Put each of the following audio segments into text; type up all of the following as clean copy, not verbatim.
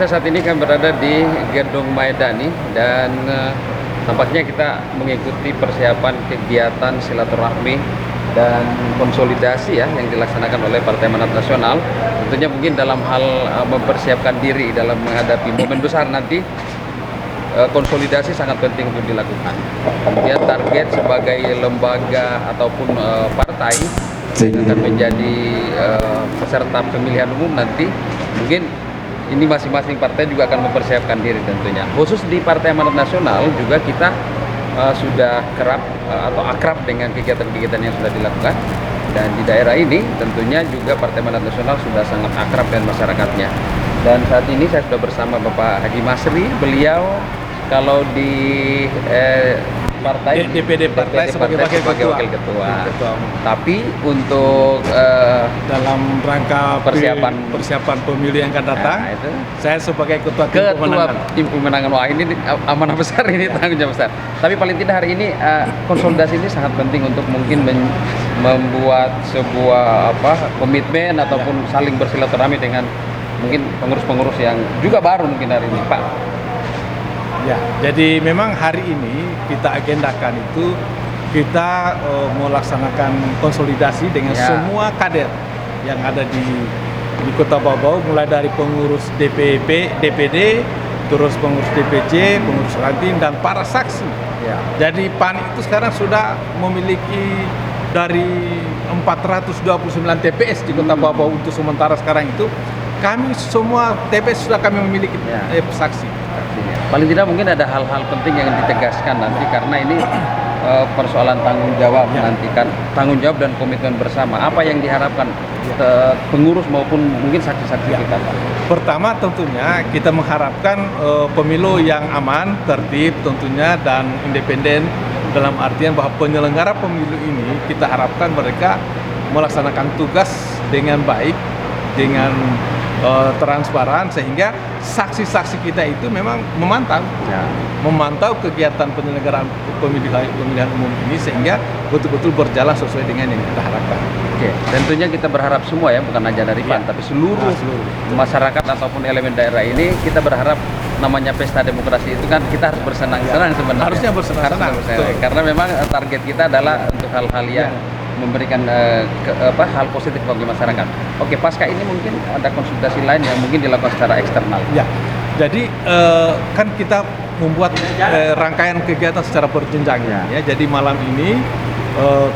pemirsa, saat ini kami berada di Gedung Maidani dan tampaknya kita mengikuti persiapan kegiatan silaturahmi dan konsolidasi ya yang dilaksanakan oleh Partai Amanat Nasional. Tentunya mungkin dalam hal mempersiapkan diri dalam menghadapi momen besar nanti, konsolidasi sangat penting untuk dilakukan. Kemudian target sebagai lembaga ataupun partai yang akan menjadi peserta pemilihan umum nanti, mungkin ini masing-masing partai juga akan mempersiapkan diri tentunya. Khusus di Partai Amanat Nasional juga kita sudah kerap atau akrab dengan kegiatan-kegiatan yang sudah dilakukan, dan di daerah ini tentunya juga Partai Amanat Nasional sudah sangat akrab dengan masyarakatnya. Dan saat ini saya sudah bersama Bapak Haji Masri. Beliau kalau di partai DPD partai sebagai wakil ketua. Tapi untuk dalam rangka persiapan pemilu yang akan datang, itu saya sebagai ketua tim pemenangan. Wah, ini amanah besar, ini tanggung jawab besar. Tapi paling tidak hari ini konsolidasi ini sangat penting untuk mungkin membuat sebuah komitmen ataupun saling bersilaturahmi dengan mungkin pengurus-pengurus yang juga baru mungkin hari ini, Pak. Ya, jadi memang hari ini kita agendakan itu kita melaksanakan konsolidasi dengan semua kader yang ada di Kota Bau-Bau, mulai dari pengurus DPD, terus pengurus DPC, pengurus ranting, dan para saksi. Ya. Jadi PAN itu sekarang sudah memiliki dari 429 TPS di Kota Bau-Bau untuk sementara sekarang itu. Kami semua TPS sudah kami memiliki saksi. Paling tidak mungkin ada hal-hal penting yang ditegaskan nanti, karena ini persoalan tanggung jawab nanti kan, tanggung jawab dan komitmen bersama. Apa yang diharapkan pengurus maupun mungkin saksi-saksi kita, Pak? Pertama tentunya kita mengharapkan pemilu yang aman, tertib tentunya, dan independen, dalam artian bahwa penyelenggara pemilu ini kita harapkan mereka melaksanakan tugas dengan baik, dengan transparan, sehingga saksi-saksi kita itu memang memantau kegiatan penyelenggaraan pemilihan umum ini, sehingga betul-betul berjalan sesuai dengan yang kita harapkan. Oke, tentunya kita berharap semua ya, bukan hanya dari PAN, tapi seluruh masyarakat ataupun elemen daerah ini, kita berharap namanya pesta demokrasi itu kan kita harus bersenang-senang sebenarnya. Harusnya bersenang-senang. Karena memang target kita adalah untuk hal-hal yang memberikan hal positif bagi masyarakat. Oke, pasca ini mungkin ada konsultasi lain yang mungkin dilakukan secara eksternal. Ya, jadi kan kita membuat rangkaian kegiatan secara berjenjang ya. Jadi malam ini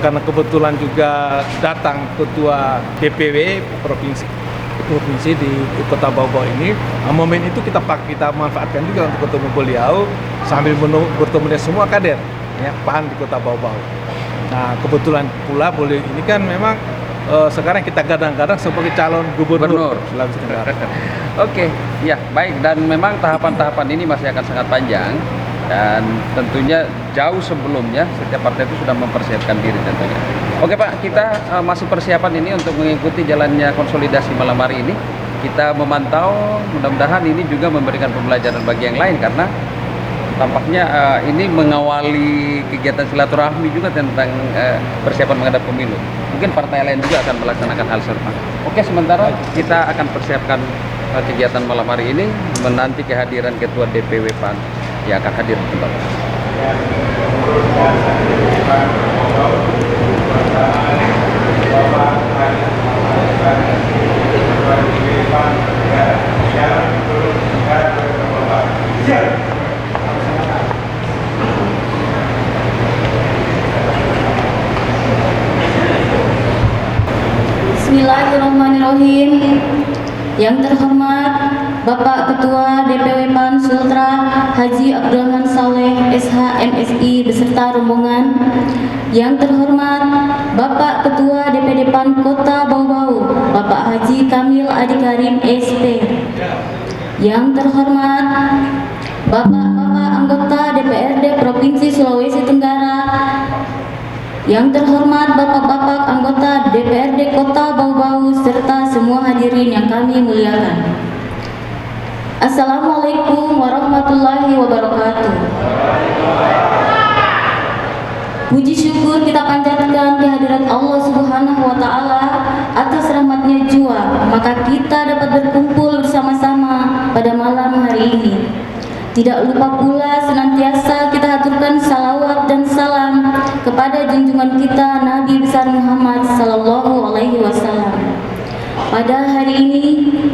karena kebetulan juga datang ketua DPW provinsi di Kota Bau-Bau ini, momen itu kita manfaatkan juga untuk ketemu beliau sambil bertemu dengan semua kader ya PAN di Kota Bau-Bau. Nah, kebetulan pula boleh ini kan memang sekarang kita gadang-gadang sebagai calon gubernur Sulawesi Tenggara. Oke, ya baik, dan memang tahapan-tahapan ini masih akan sangat panjang, dan tentunya jauh sebelumnya setiap partai itu sudah mempersiapkan diri tentunya. Oke Pak, kita masih persiapan ini untuk mengikuti jalannya konsolidasi malam hari ini. Kita memantau, mudah-mudahan ini juga memberikan pembelajaran bagi yang lain, karena tampaknya ini mengawali kegiatan silaturahmi juga tentang persiapan menghadap pemilu. Mungkin partai lain juga akan melaksanakan hal serupa. Oke, sementara kita akan persiapkan kegiatan malam hari ini, menanti kehadiran Ketua DPW PAN yang akan hadir kembali. Bismillahirrahmanirrahim. Yang terhormat Bapak Ketua DPW PAN Sultra Haji Abdurrahman Saleh SH MSI beserta rombongan. Yang terhormat Bapak Ketua DPD PAN Kota Bau-Bau Bapak Haji Kamil Adi Karim SP. Yang terhormat Bapak-bapak anggota DPRD Provinsi Sulawesi Tenggara. Yang terhormat Bapak-bapak anggota DPRD Kota Bau-Bau serta semua hadirin yang kami muliakan. Assalamualaikum warahmatullahi wabarakatuh. Puji syukur kita panjatkan kehadirat Allah Subhanahu wa Ta'ala atas rahmatnya jua, maka kita dapat berkumpul bersama-sama pada malam hari ini. Tidak lupa pula senantiasa kita haturkan salawat dan salam kepada junjungan kita Nabi besar Muhammad sallallahu alaihi wasallam. Pada hari ini,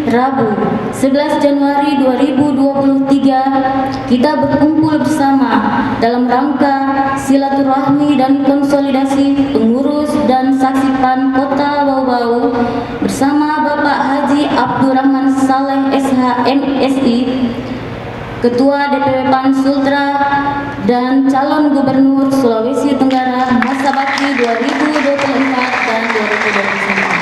Rabu, 11 Januari 2023, kita berkumpul bersama dalam rangka silaturahmi dan konsolidasi pengurus dan saksi PAN Kota Bau-Bau bersama Bapak Haji Abdurrahman Saleh SH MSI, Ketua DPW PAN Sultra dan calon Gubernur Sulawesi Tenggara masa bakti 2024 dan 2029.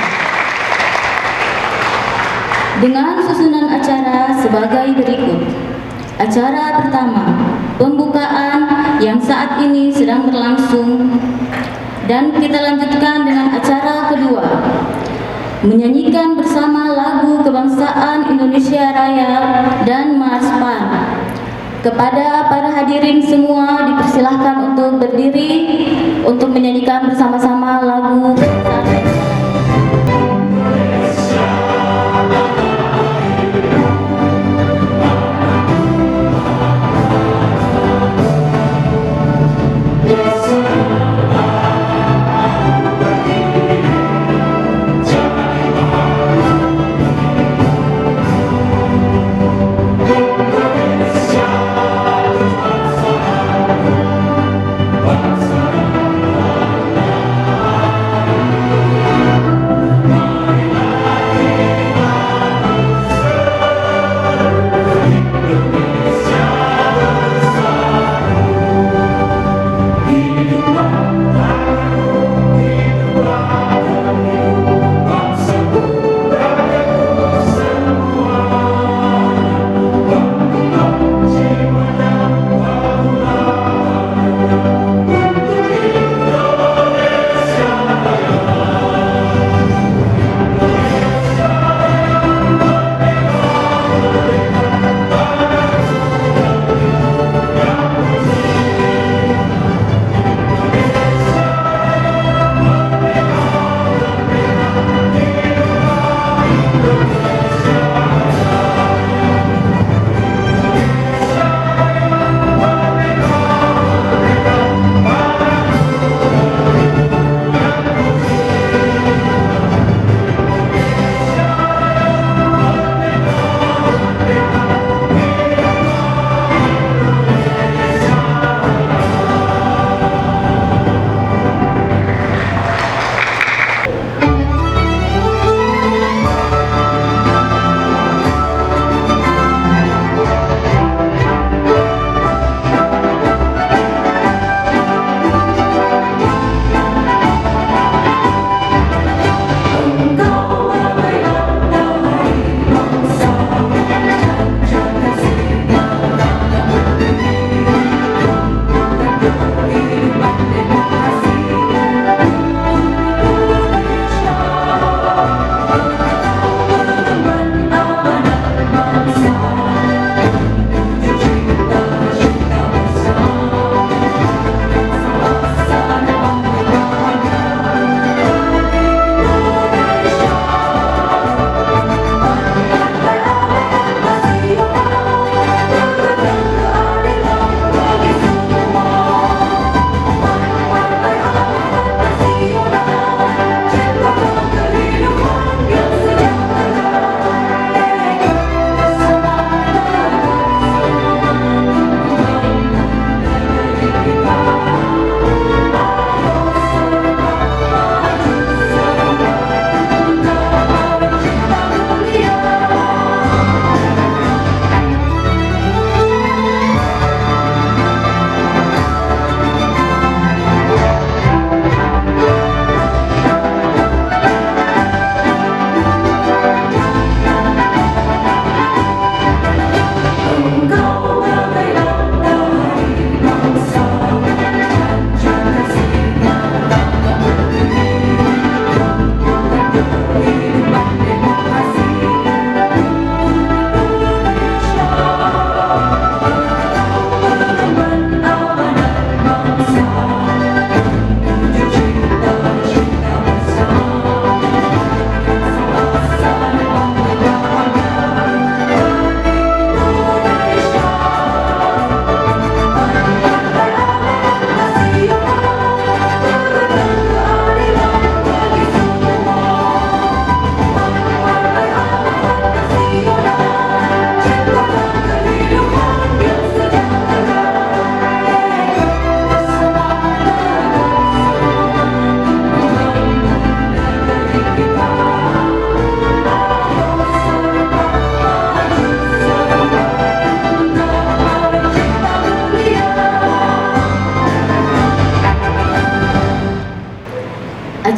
Dengan susunan acara sebagai berikut. Acara pertama, pembukaan yang saat ini sedang berlangsung, dan kita lanjutkan dengan acara kedua, menyanyikan bersama lagu kebangsaan Indonesia Raya dan Mars PAN. Kepada para hadirin semua dipersilahkan untuk berdiri untuk menyanyikan bersama-sama lagu kebangsaan Indonesia.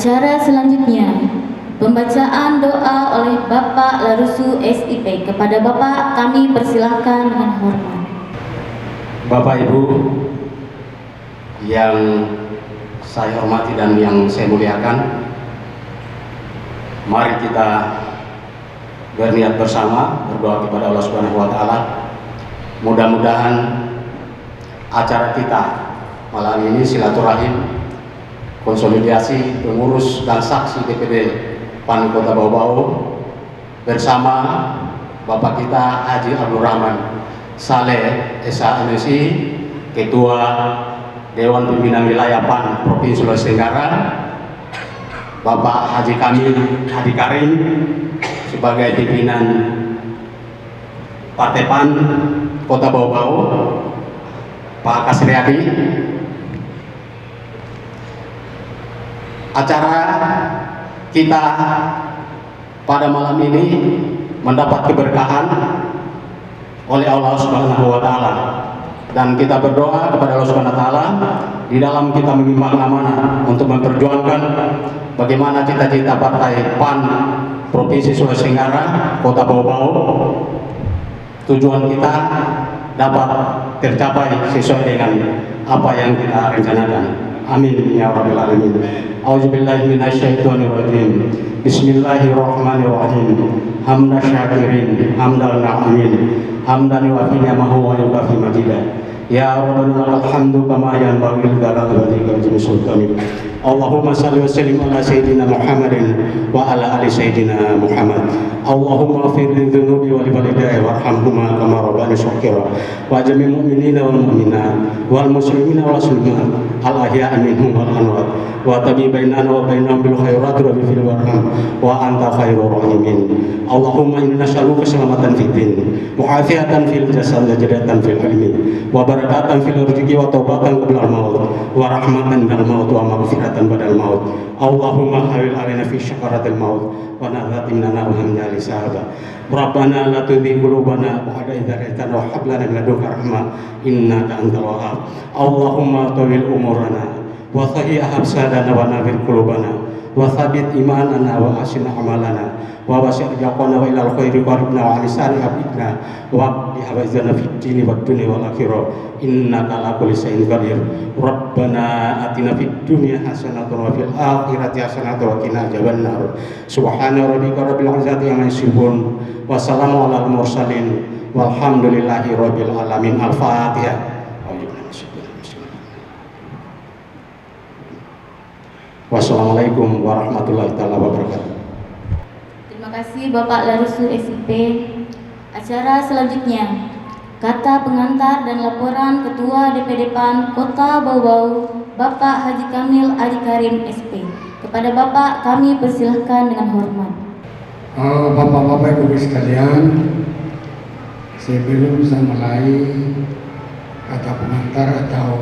Acara selanjutnya, pembacaan doa oleh Bapak Larusu SIP. Kepada Bapak kami persilahkan dengan hormat. Bapak Ibu yang saya hormati dan yang saya muliakan, mari kita berniat bersama berdoa kepada Allah Subhanahu wa taala. Mudah-mudahan acara kita malam ini silaturahim konsolidasi pengurus dan saksi DPD PAN Kota Bau-Bau bersama Bapak kita Haji Abdul Rahman Saleh SH-MSI, Ketua Dewan Pimpinan Wilayah PAN Provinsi Sulawesi Tenggara, Bapak Haji Kamil Hadi Karim sebagai pimpinan Partai PAN Kota Bau-Bau, Pak Kasriadi. Acara kita pada malam ini mendapat keberkahan oleh Allah Subhanahu wa taala, dan kita berdoa kepada Allah Subhanahu wa taala di dalam kita mengemban amanah untuk memperjuangkan bagaimana cita-cita Partai PAN Provinsi Sulawesi Tenggara Kota Bau-Bau, tujuan kita dapat tercapai sesuai dengan apa yang kita rencanakan. Amin ya rabbal alamin. A'udzubillahi minasyaitonirrajim. Bismillahirrahmanirrahim. Hamdan syakirin, hamdal na'imin, hamdan yuwafi ni'amahu wa yukafi majidah. Ya Rabbana lakal hamdu kama yanbaghi li jalali wajhika wa jami sultanik. Allahumma salli wa sallim ala sayyidina Muhammadin wa ala ali sayyidina Muhammad. Allahumma ighfir li dhunubi wa li walidayya warhamhuma kama rabbayani shaghira wa jami'il mu'minina wal mu'minat wal muslimina wal muslimat al ahya'i minhum wal amwat wa tabi bainana wa bainahum bil khairat wa bil warham wa anta khairur rahimin. Allahumma inna nas'aluka salamatan fid din wa afiatan fil jasad wa jadatan fil ilmi wa barakatan fil rizqi wa taubatan qabla al maut wa rahmatan minal maut wa maghfiratan badal maut. Allahumma hawil alaina fi syakaratil maut wa nadhati minana wa hamna li sahaba. Rabbana la tuzigh qulubana ba'da idh hadaytana wa hab lana min ladunka rahmah innaka antal wahhab. Allahumma tawil umurana wa sahih absadana wa nawwir qulubana wa thabbit imanana wa asin amalana wa wasi' rizqana wa ilal khairi qaribna wa alisani abidna wa bihawaizana fid dini wad dunya wal akhirah innaka ala kulli shay'in qadir. Rabbana atina fid dunya hasanatan wa fil akhirati hasanatan wa qina adzabannar. Subhana rabbika rabbil izzati amma yasifun wa salamun alal mursalin walhamdulillahi rabbil alamin. Al-Fatihah. Wassalamualaikum warahmatullahi wabarakatuh. Terima kasih Bapak Larusu SIP. Acara selanjutnya, kata pengantar dan laporan Ketua DPD PAN Kota Bau-Bau, Bapak Haji Kamil Hadi Karim SP. Kepada Bapak kami persilahkan dengan hormat. Bapak-bapak Ibu sekalian, sebelum saya mulai kata pengantar atau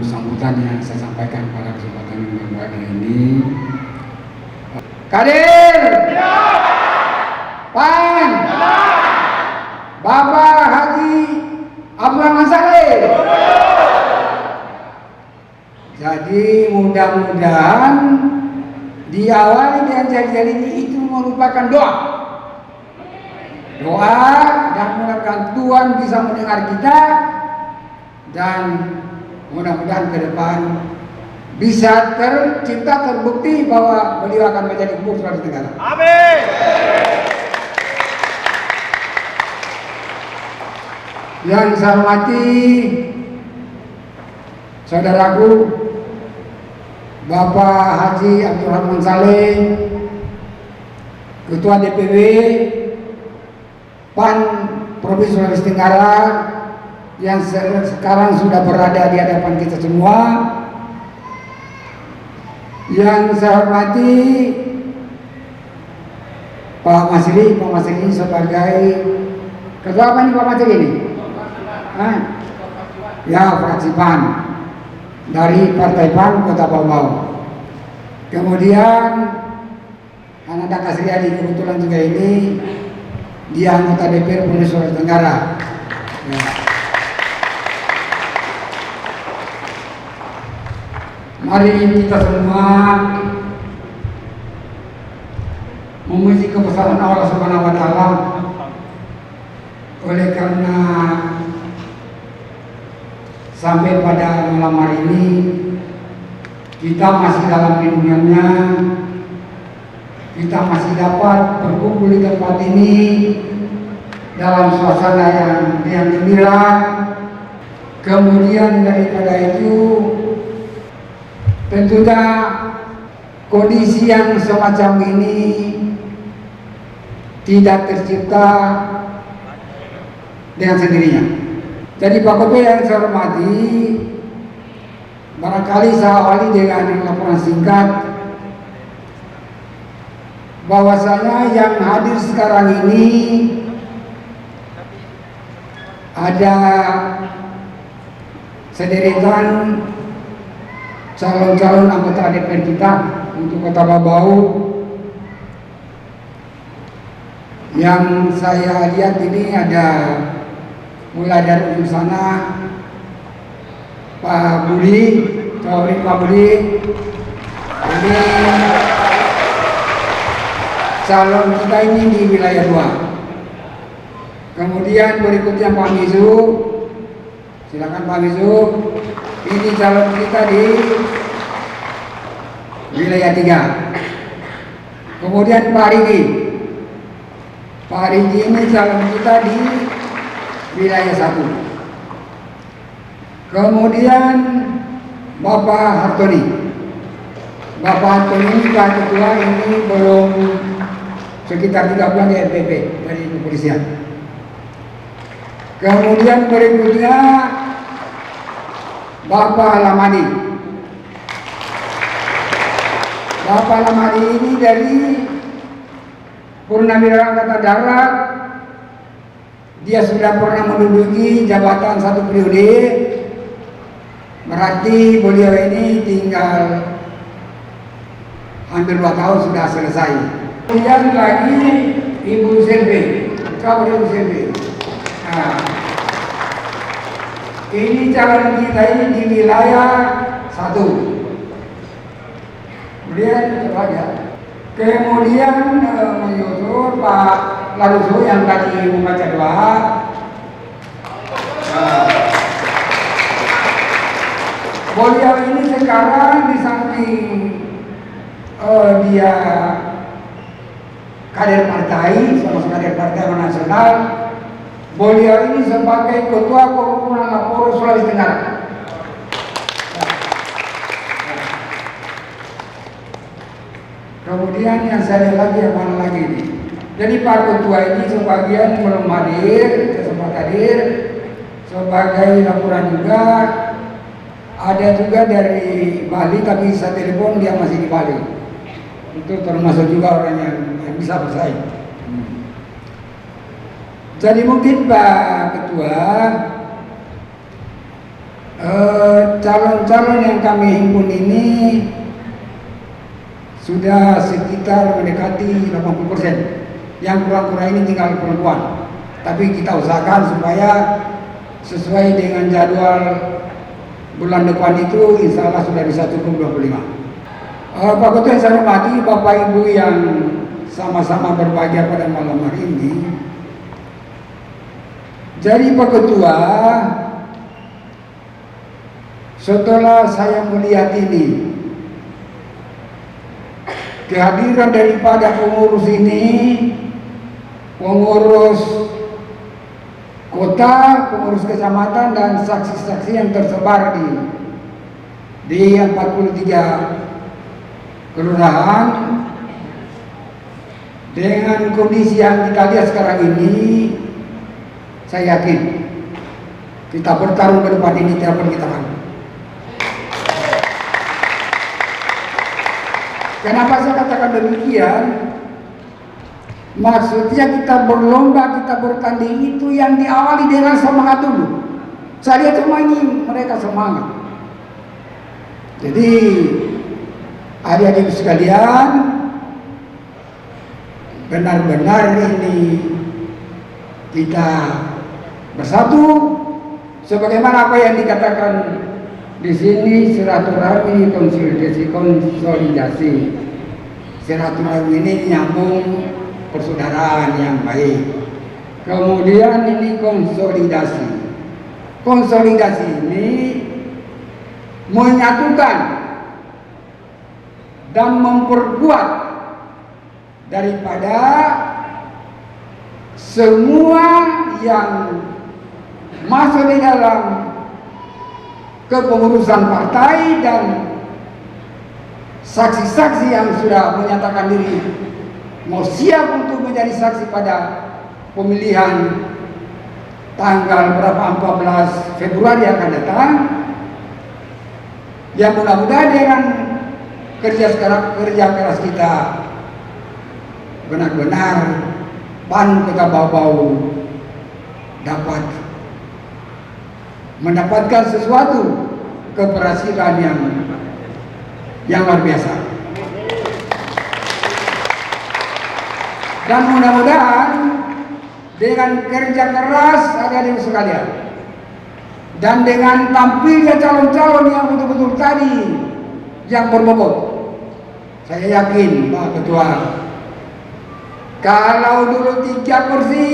sambutan yang saya sampaikan pada kesempatan yang berbahagia ini, Kader PAN Bapak Haji Abdul Rahman Saleh. Jadi mudah-mudahan diawali dengan janji-janji ini itu merupakan doa dan mudah-mudahan Tuhan bisa mendengar kita, dan mudah-mudahan ke depan bisa tercipta, terbukti bahwa beliau akan menjadi gubernur Sulawesi Tenggara. Amin. Yang saya hormati saudaraku Bapak Haji Abdul Rahman Saleh, Ketua DPW PAN Provinsi Sulawesi Tenggara, yang sekarang sudah berada di hadapan kita semua. Yang saya hormati Pak Masri sebagai ketua apa nih Pak Masri ini? Ya, fraksi PAN dari Partai PAN Kota Bau-Bau. Kemudian Ananda Kasriadi kebetulan juga ini dia anggota DPR Provinsi Sulawesi Tenggara. Ya. Mari kita semua memuji kebesaran Allah Subhanahu wa taala. Oleh karena sampai pada malam hari ini kita masih dalam lindungannya, kita masih dapat berkumpul di tempat ini dalam suasana yang gembira. Kemudian daripada itu, tentunya kondisi yang semacam ini tidak tercipta dengan sendirinya. Jadi Pak Ketua yang saya hormati, barangkali saya awali dengan laporan singkat bahwasanya yang hadir sekarang ini ada sederetan calon-calon anggota DPR kita untuk Kota Babau. Yang saya lihat ini ada mulai dari ujung sana Pak Budi, Pak Budi, ini calon kita ini di wilayah 2. Kemudian berikutnya Pak Mizu, silakan Pak Mizu, ini calon kita di wilayah 3. Kemudian Pak Rigi, Pak Rigi ini calon kita di wilayah 1. Kemudian Bapak Hartoni. Bapak Hartoni ini Pak Ketua ini belum sekitar 3 bulan di RPP dari kepolisian. Kemudian berikutnya Bapak Lamadi. Bapak Lamadi ini dari Purnawirawan Angkatan Darat. Dia sudah pernah menduduki jabatan 1 periode, berarti beliau ini tinggal hampir 2 tahun sudah selesai. Kemudian lagi Ibu Selvi, Ibu Selvi. Nah, ini calon kita ini di wilayah 1. Kemudian ya. Kemudian menyusul Pak Laruso yang tadi membaca doa. Beliau ini sekarang di samping dia kader partai, sama kader partai nasional, beliau ini sebagai Ketua Kerukunan Lapor Sulawesi Tenggara. Kemudian yang saya lihat lagi yang mana lagi ini. Jadi Pak Ketua ini sebagian belum hadir, sempat hadir sebagai laporan juga. Ada juga dari Bali tapi saya telepon dia masih di Bali. Itu termasuk juga orang yang bisa bersaing. Jadi mungkin Pak Ketua, calon-calon yang kami himpun ini sudah sekitar mendekati 80%. Yang kurang-kurang ini tinggal perempuan. Tapi kita usahakan supaya sesuai dengan jadwal bulan depan itu insya Allah sudah bisa cukup 25. Pak Ketua yang saya hormati, Bapak Ibu yang sama-sama berbahagia pada malam hari ini. Jadi Pak Ketua, setelah saya melihat ini, kehadiran daripada pengurus ini, pengurus kota, pengurus kecamatan dan saksi-saksi yang tersebar di 43 kelurahan, dengan kondisi yang kita lihat sekarang ini, saya yakin kita bertarung ke depan ini tidak akan kita kalah. Kenapa saya katakan demikian? Maksudnya kita berlomba, kita bertanding itu yang diawali dengan semangat dulu. Saya lihat semua ini mereka semangat. Jadi adik-adik sekalian, benar-benar ini kita bersatu sebagaimana apa yang dikatakan Di sini silaturahmi konsolidasi. Silaturahmi ini nyambung persaudaraan yang baik. Kemudian ini konsolidasi. Konsolidasi ini menyatukan dan memperkuat daripada semua yang masuk di dalam kepengurusan partai dan saksi-saksi yang sudah menyatakan diri mau siap untuk menjadi saksi pada pemilihan tanggal berapa 14 Februari akan datang, yang mudah-mudahan dengan kerja keras kita benar-benar PAN Kota Bau-Bau dapat mendapatkan sesuatu keberhasilan yang luar biasa. Dan mudah-mudahan dengan kerja keras adik-adik sekalian dan dengan tampilnya calon-calon yang betul-betul tadi yang berbobot, saya yakin Pak Ketua, kalau dulu 3 kursi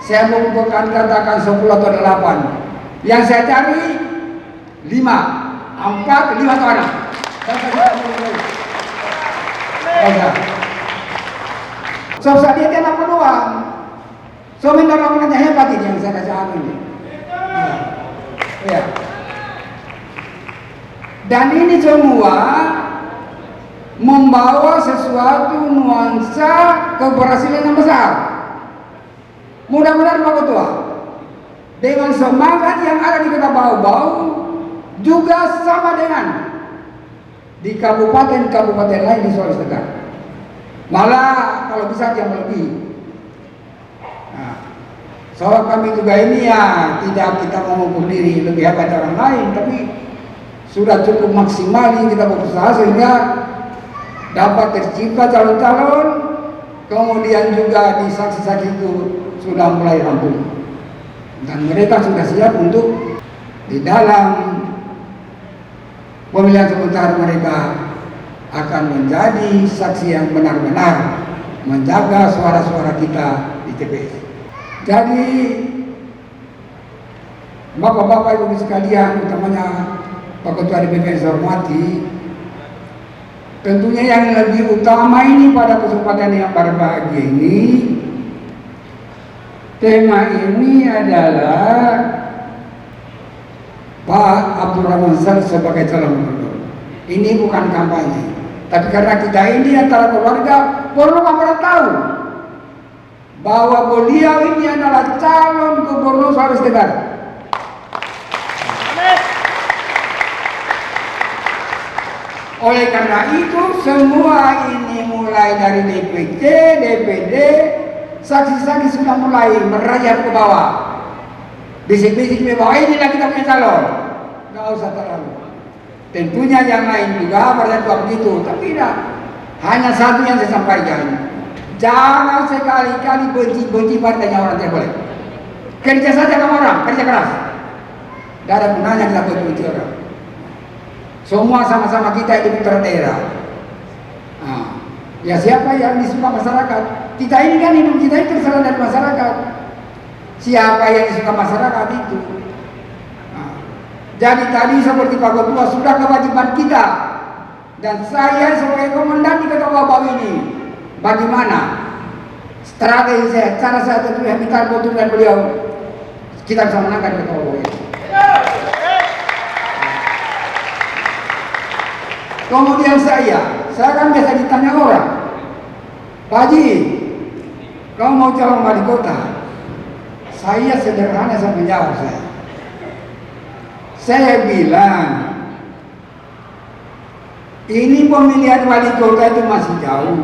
saya bukan katakan 10 atau 8, yang saya cari 5, 4, 5 atau 6. So dia kena peluang. So orang-orangnya hebat ini yang saya kasih ini. Ya. Dan ini semua membawa sesuatu nuansa keberhasilan yang besar. Mudah-mudahan Pak Ketua, dengan semangat yang ada di Kota Bau-Bau juga sama dengan di kabupaten-kabupaten lain di Sulawesi Tenggara. Malah kalau bisa yang lebih. Nah, soal kami juga ini ya tidak kita mau mengukur diri lebih hebat orang lain, tapi sudah cukup maksimal kita berusaha sehingga dapat tercipta calon-calon, kemudian juga di saksi-saksi itu sudah mulai rampung dan mereka sudah siap untuk di dalam pemilihan sementara mereka akan menjadi saksi yang benar-benar menjaga suara-suara kita di TPS. Jadi Bapak-bapak Ibu sekalian, utamanya Pak Ketua DPP yang saya hormati, tentunya yang lebih utama ini pada kesempatan yang berbahagia ini, tema ini adalah Pak Abdurrahman Saleh sebagai calon gubernur. Ini bukan kampanye, tapi karena kita ini antara keluarga, perlu kamu tahu bahwa beliau ini adalah calon gubernur Sulawesi Tenggara. Oleh karena itu semua ini mulai dari DPC, DPD, saksi-saksi sudah mulai merayap ke bawah. Bisik-bisik ke bawah, inilah kita punya calon. Nggak usah terlalu. Tentunya yang lain juga berlaku begitu, tapi tidak. Hanya satu yang saya sampaikan, jangan sekali-kali benci partainya orang, tidak boleh. Kerja saja kamu orang, kerja keras. Tidak ada gunanya kita benci orang. Semua sama-sama kita di putra daerah. Nah, ya siapa yang disuka masyarakat? Kita ini kan hidup kita itu terserah dari masyarakat. Siapa yang disuka masyarakat itu? Jadi tadi seperti Pak Ketua sudah kewajiban kita dan saya sebagai komandan di Kota Bau-Bau ini, bagaimana strategi saya, cara saya tentu yang minta betul dan beliau kita bisa menangkan Kota Bau-Bau ini. Kemudian saya kan biasa ditanya orang, Pak Haji, kamu mau calon wali kota? Saya sederhana saya menjawab saya bilang, ini pemilihan wali kota itu masih jauh.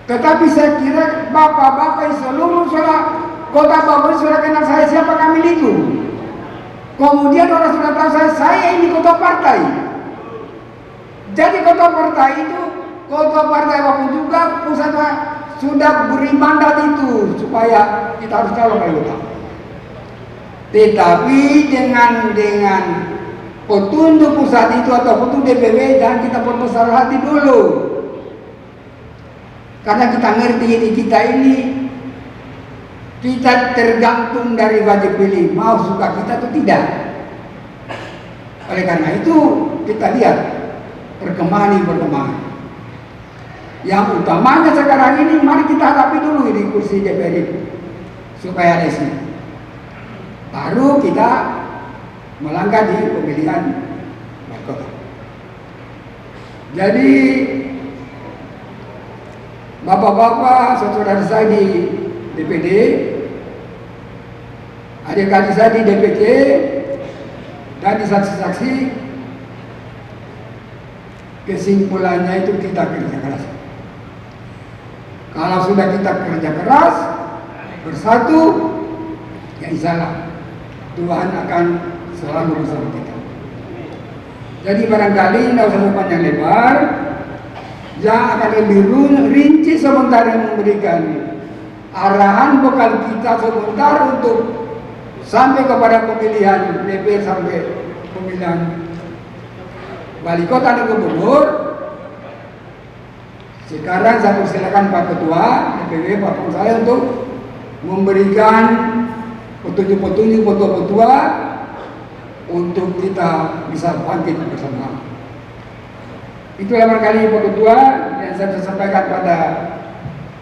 Tetapi saya kira bapak-bapak seluruh Kota Bau sudah kenal saya siapa kami itu. Kemudian orang sudah tahu saya ini kota partai. Jadi kota partai itu, kota partai waktu juga pusatnya sudah beri mandat itu supaya kita harus calon wali kota. Tetapi dengan petunjuk pusat itu atau petunjuk DPW, dan kita berbesar hati dulu, karena kita ngerti ini kita tergantung dari wajib pilih, mau suka kita atau tidak. Oleh karena itu kita lihat perkembangan. Yang utamanya sekarang ini, mari kita hadapi dulu ini kursi DPRD supaya ada isi. Baru kita melangkah di pemilihan wali kota. Jadi bapak-bapak, saudara saya di DPD, adik-adik saya di DPC, dan di saksi-saksi, kesimpulannya itu kita kerja keras. Kalau sudah kita kerja keras bersatu, ya insya Allah Tuhan akan selalu bersama kita. Jadi barangkali tidak usah panjang lebar, yang akan lebih rinci sebentar yang memberikan arahan bekal kita sebentar untuk sampai kepada pemilihan DPR sampai pemilihan wali kota dan gubernur. Sekarang saya persilakan Pak Ketua DPW, Pak Pung saya untuk memberikan petunjuk-petunjuk ketua-ketua untuk kita bisa bangkit bersama. Itulah barangkali Pak Ketua yang saya sampaikan pada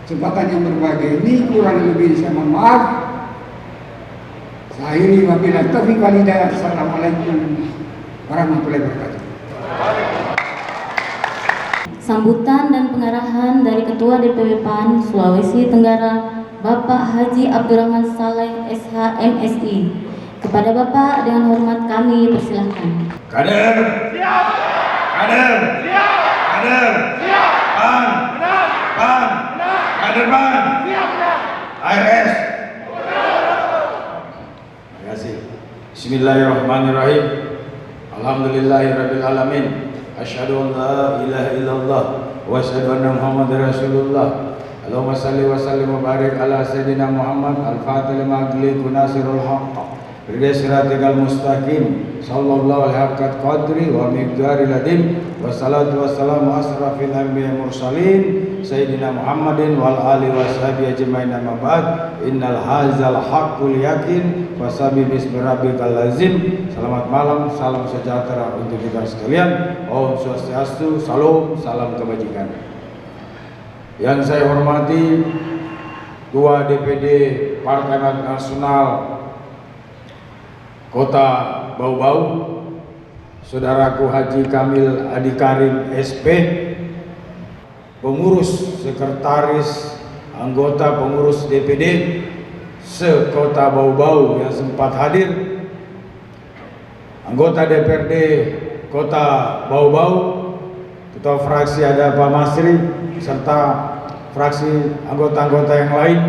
kesempatan yang berbahagia ini. Kurang lebih saya mohon maaf. Saya akhiri wabillahi taufiq wal hidayah. Assalamualaikum warahmatullahi wabarakatuh. Sambutan dan pengarahan dari Ketua DPW PAN Sulawesi Tenggara, Bapak Haji Abdurrahman Saleh SH MSI. Kepada Bapak dengan hormat kami persilahkan. Kader. Siap. Kader. Siap. Kader. Siap. PAN. Benar. PAN. Benar. Kader PAN. Siap. Benar. ARS. Terima kasih. Bismillahirrahmanirrahim. Alhamdulillahirabbil alamin. Asyhadu an la ilaha illallah wa asyhadu anna Muhammadar Rasulullah. Allahumma salli wa sallim wa barik ala sayyidina Muhammad al-Fatih lima aghliqa nasirul haqq bil siratal mustaqim sallallahu alaihi haqq qadri wa miqdaril adim wa salatu wassalamu asrafil anbiya'i mursalin sayyidina Muhammadin wal ali wa sahbihi ajmain amma ba'd. Innal hadzal haqqul yakin wa sabi bismi rabbikal lazim. Selamat malam, salam sejahtera untuk kita sekalian. Om Swastiastu, salam kebajikan. Yang saya hormati Ketua DPD Partai Amanat Nasional Kota Bau-Bau, Saudaraku Haji Kamil Adi Karim SP, pengurus, sekretaris, anggota pengurus DPD se-Kota Bau-Bau yang sempat hadir, anggota DPRD Kota Bau-Bau, Ketua fraksi ada Pak Masri, serta fraksi anggota-anggota yang lain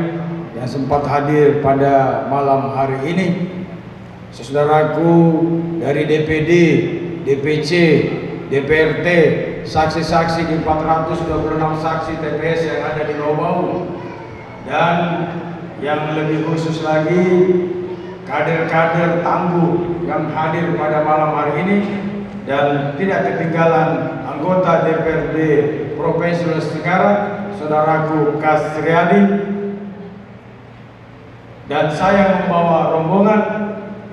yang sempat hadir pada malam hari ini. Saudaraku dari DPD, DPC, DPRT, saksi-saksi di 426 saksi TPS yang ada di Bau-Bau, dan yang lebih khusus lagi kader-kader tangguh yang hadir pada malam hari ini, dan tidak ketinggalan anggota DPRD Provinsi Sulawesi Tenggara, Saudaraku Kasriadi, dan saya membawa rombongan.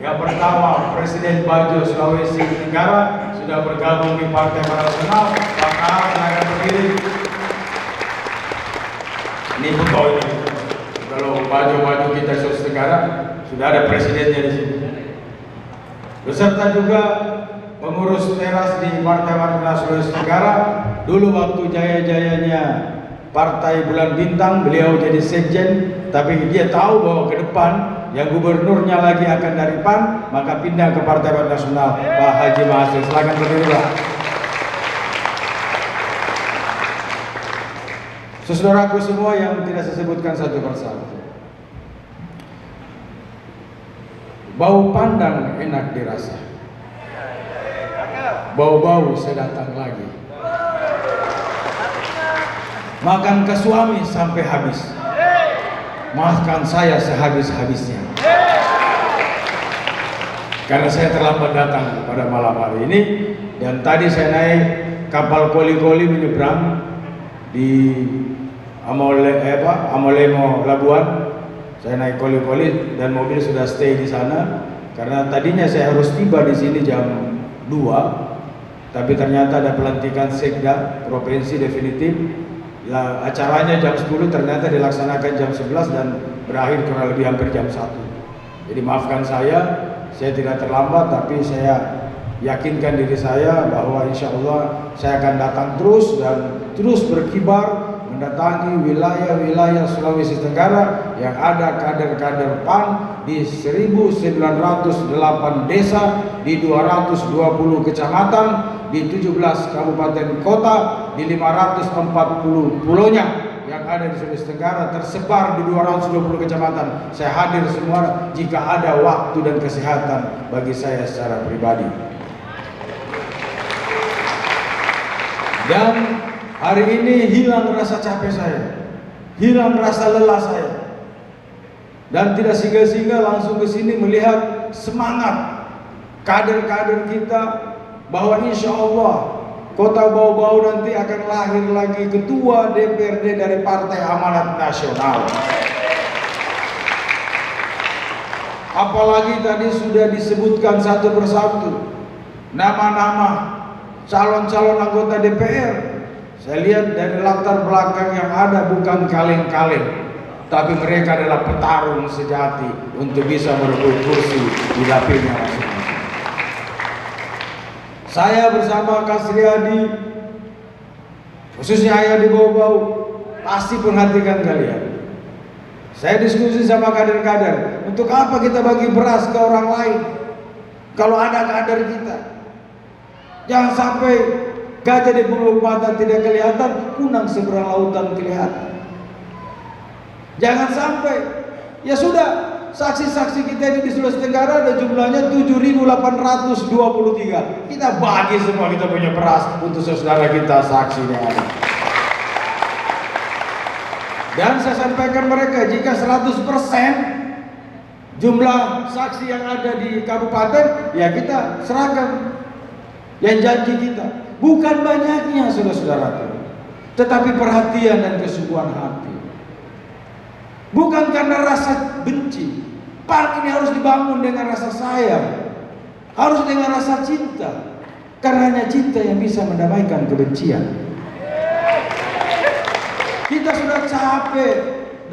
Yang pertama, Presiden Bajo Sulawesi Tenggara sudah bergabung di Partai Amanat Nasional, maka akan berdiri. Ini betul ini. Kalau Bajo kita Sulawesi Tenggara sudah ada presidennya di sini. Beserta juga pengurus teras di Partai Amanat Nasional Sulawesi Tenggara. Dulu waktu jaya-jayanya Partai Bulan Bintang, beliau jadi sekjen, tapi dia tahu bahwa ke depan yang gubernurnya lagi akan dari PAN, maka pindah ke Partai Amanat Nasional. Pak Haji Mahasiswa, silakan berdiri Pak. Saudaraku semua yang tidak saya sebutkan satu persatu, bau pandang enak dirasa, bau-bau saya datang lagi. Makan ke suami sampai habis, makan saya sehabis-habisnya. karena saya terlambat datang pada malam hari ini. Dan tadi saya naik kapal koli-koli menyeberang di Amolemo Labuan. Saya naik koli-koli dan mobil sudah stay di sana karena tadinya saya harus tiba di sini jam 2, tapi ternyata ada pelantikan sekda provinsi definitif. Ya, acaranya jam 10, ternyata dilaksanakan jam 11 dan berakhir kurang lebih hampir jam 1. Jadi maafkan saya tidak terlambat, tapi saya yakinkan diri saya bahwa insya Allah saya akan datang terus dan terus berkibar mendatangi wilayah-wilayah Sulawesi Tenggara yang ada kader-kader PAN di 1908 desa, di 220 kecamatan, di 17 kabupaten kota, di 540 pulaunya yang ada di Sulawesi Tenggara, tersebar di 220 kecamatan. Saya hadir semua jika ada waktu dan kesehatan bagi saya secara pribadi. Dan hari ini hilang rasa capek saya, hilang rasa lelah saya, dan tidak singgah-singgah langsung ke sini melihat semangat kader-kader kita bahwa insya Allah Kota Bau-Bau nanti akan lahir lagi ketua DPRD dari Partai Amanat Nasional. Apalagi tadi sudah disebutkan satu persatu nama-nama calon-calon anggota DPR. Saya lihat dari latar belakang yang ada bukan kaleng-kaleng, tapi mereka adalah petarung sejati untuk bisa merebut kursi di dapilnya masing-masing. Saya bersama Kak Sriadi, khususnya Ayah di Bau-Bau, pasti perhatikan kalian. Saya diskusi sama kader-kader, untuk apa kita bagi beras ke orang lain kalau ada kader kita? Jangan sampai gajah di bulu mata tidak kelihatan, kunang seberang lautan kelihatan. Jangan sampai, ya sudah, saksi-saksi kita ini di Sulawesi Tenggara ada jumlahnya 7.823. Kita bagi semua kita punya beras untuk saudara kita saksi yang ada. Dan saya sampaikan mereka, jika 100% jumlah saksi yang ada di kabupaten, ya kita serahkan yang janji kita. Bukan banyaknya saudara-saudara, tetapi perhatian dan kesungguhan hati. Bukan karena rasa benci. PAN ini harus dibangun dengan rasa sayang, harus dengan rasa cinta, karena hanya cinta yang bisa mendamaikan kebencian. Kita sudah capek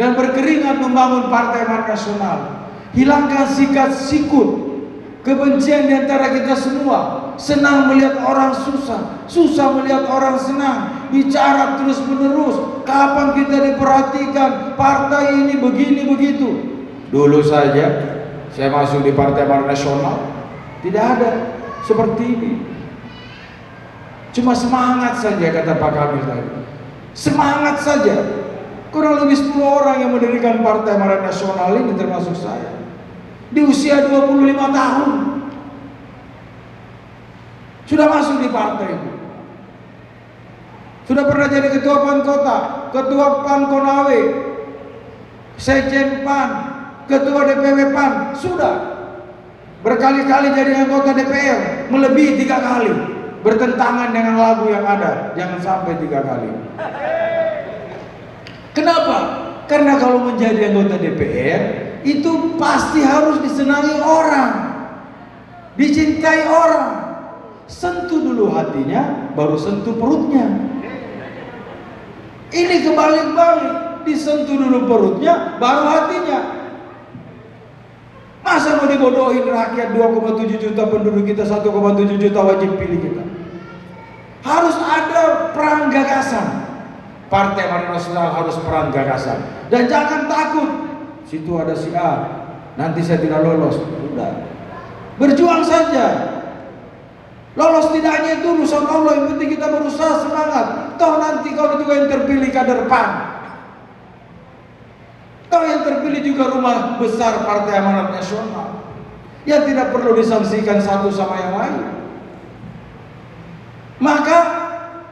dan berkeringat membangun Partai Amanat Nasional. Hilangkan sikat-sikut kebencian di antara kita semua. Senang melihat orang susah, susah melihat orang senang. Bicara terus menerus, kapan kita diperhatikan, partai ini begini begitu. Dulu saja saya masuk di Partai Amanat Nasional, tidak ada seperti ini. Cuma semangat saja, kata Pak Kamil tadi. Semangat saja. Kurang lebih 10 orang yang mendirikan Partai Amanat Nasional ini termasuk saya. Di usia 25 tahun sudah masuk di partai itu. Sudah pernah jadi ketua PAN Kota, ketua PAN Konawe, sekjen PAN, ketua DPW PAN, sudah berkali-kali jadi anggota DPR, melebihi 3 kali, bertentangan dengan lagu yang ada, jangan sampai 3 kali. Kenapa? Karena kalau menjadi anggota DPR itu pasti harus disenangi orang, dicintai orang. Sentuh dulu hatinya, baru sentuh perutnya. Ini kebalik-balik, disentuh dulu perutnya, baru hatinya. Masa mau dibodohin rakyat 2,7 juta penduduk kita, 1,7 juta wajib pilih kita? Harus ada perang gagasan. Partai Amanat Nasional harus perang gagasan. Dan jangan takut, situ ada si A, nanti saya tidak lolos. Udah, berjuang saja. Lolos tidaknya itu urusan Allah, yang penting kita berusaha semangat. Toh nanti kalau juga yang terpilih kader PAN, toh yang terpilih juga rumah besar Partai Amanat Nasional, yang tidak perlu disangsikan satu sama yang lain. Maka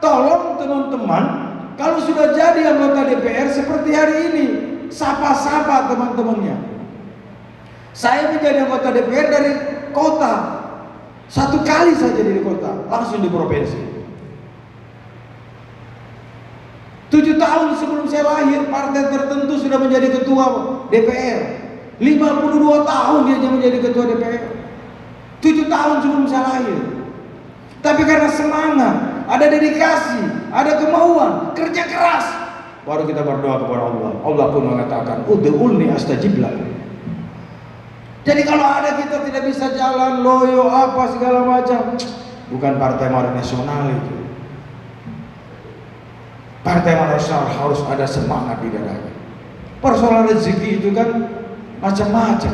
tolong teman-teman, kalau sudah jadi anggota DPR seperti hari ini, sapa-sapa teman-temannya. Saya menjadi anggota DPR dari kota. Satu kali saja di kota, langsung di provinsi. 7 tahun sebelum saya lahir, partai tertentu sudah menjadi ketua DPR. 52 tahun dia menjadi ketua DPR. 7 tahun sebelum saya lahir. Tapi karena semangat, ada dedikasi, ada kemauan, kerja keras, baru kita berdoa kepada Allah. Allah pun mengatakan, ud'ulni astajib lakum. Jadi kalau ada kita tidak bisa jalan, loyo, apa segala macam, bukan partai Amanat Nasional itu. Partai Amanat Nasional harus ada semangat di dadanya. Persoalan rezeki itu kan macam-macam.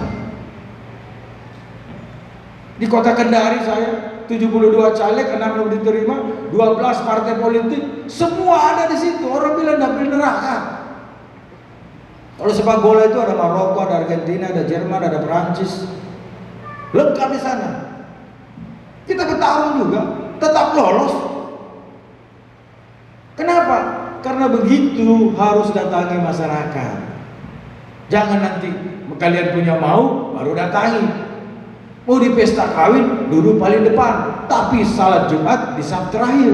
Di kota Kendari saya 72 caleg, 6 yang diterima, 12 partai politik, semua ada di situ. Orang bilang dapil neraka. Kalau sepak bola itu ada Maroko, ada Argentina, ada Jerman, ada Perancis, lengkap di sana. Kita bertarung juga, tetap lolos. Kenapa? Karena begitu harus datangi masyarakat. Jangan nanti kalian punya mau baru datangi. Mau di pesta kawin duduk paling depan, tapi salat Jumat di saf terakhir.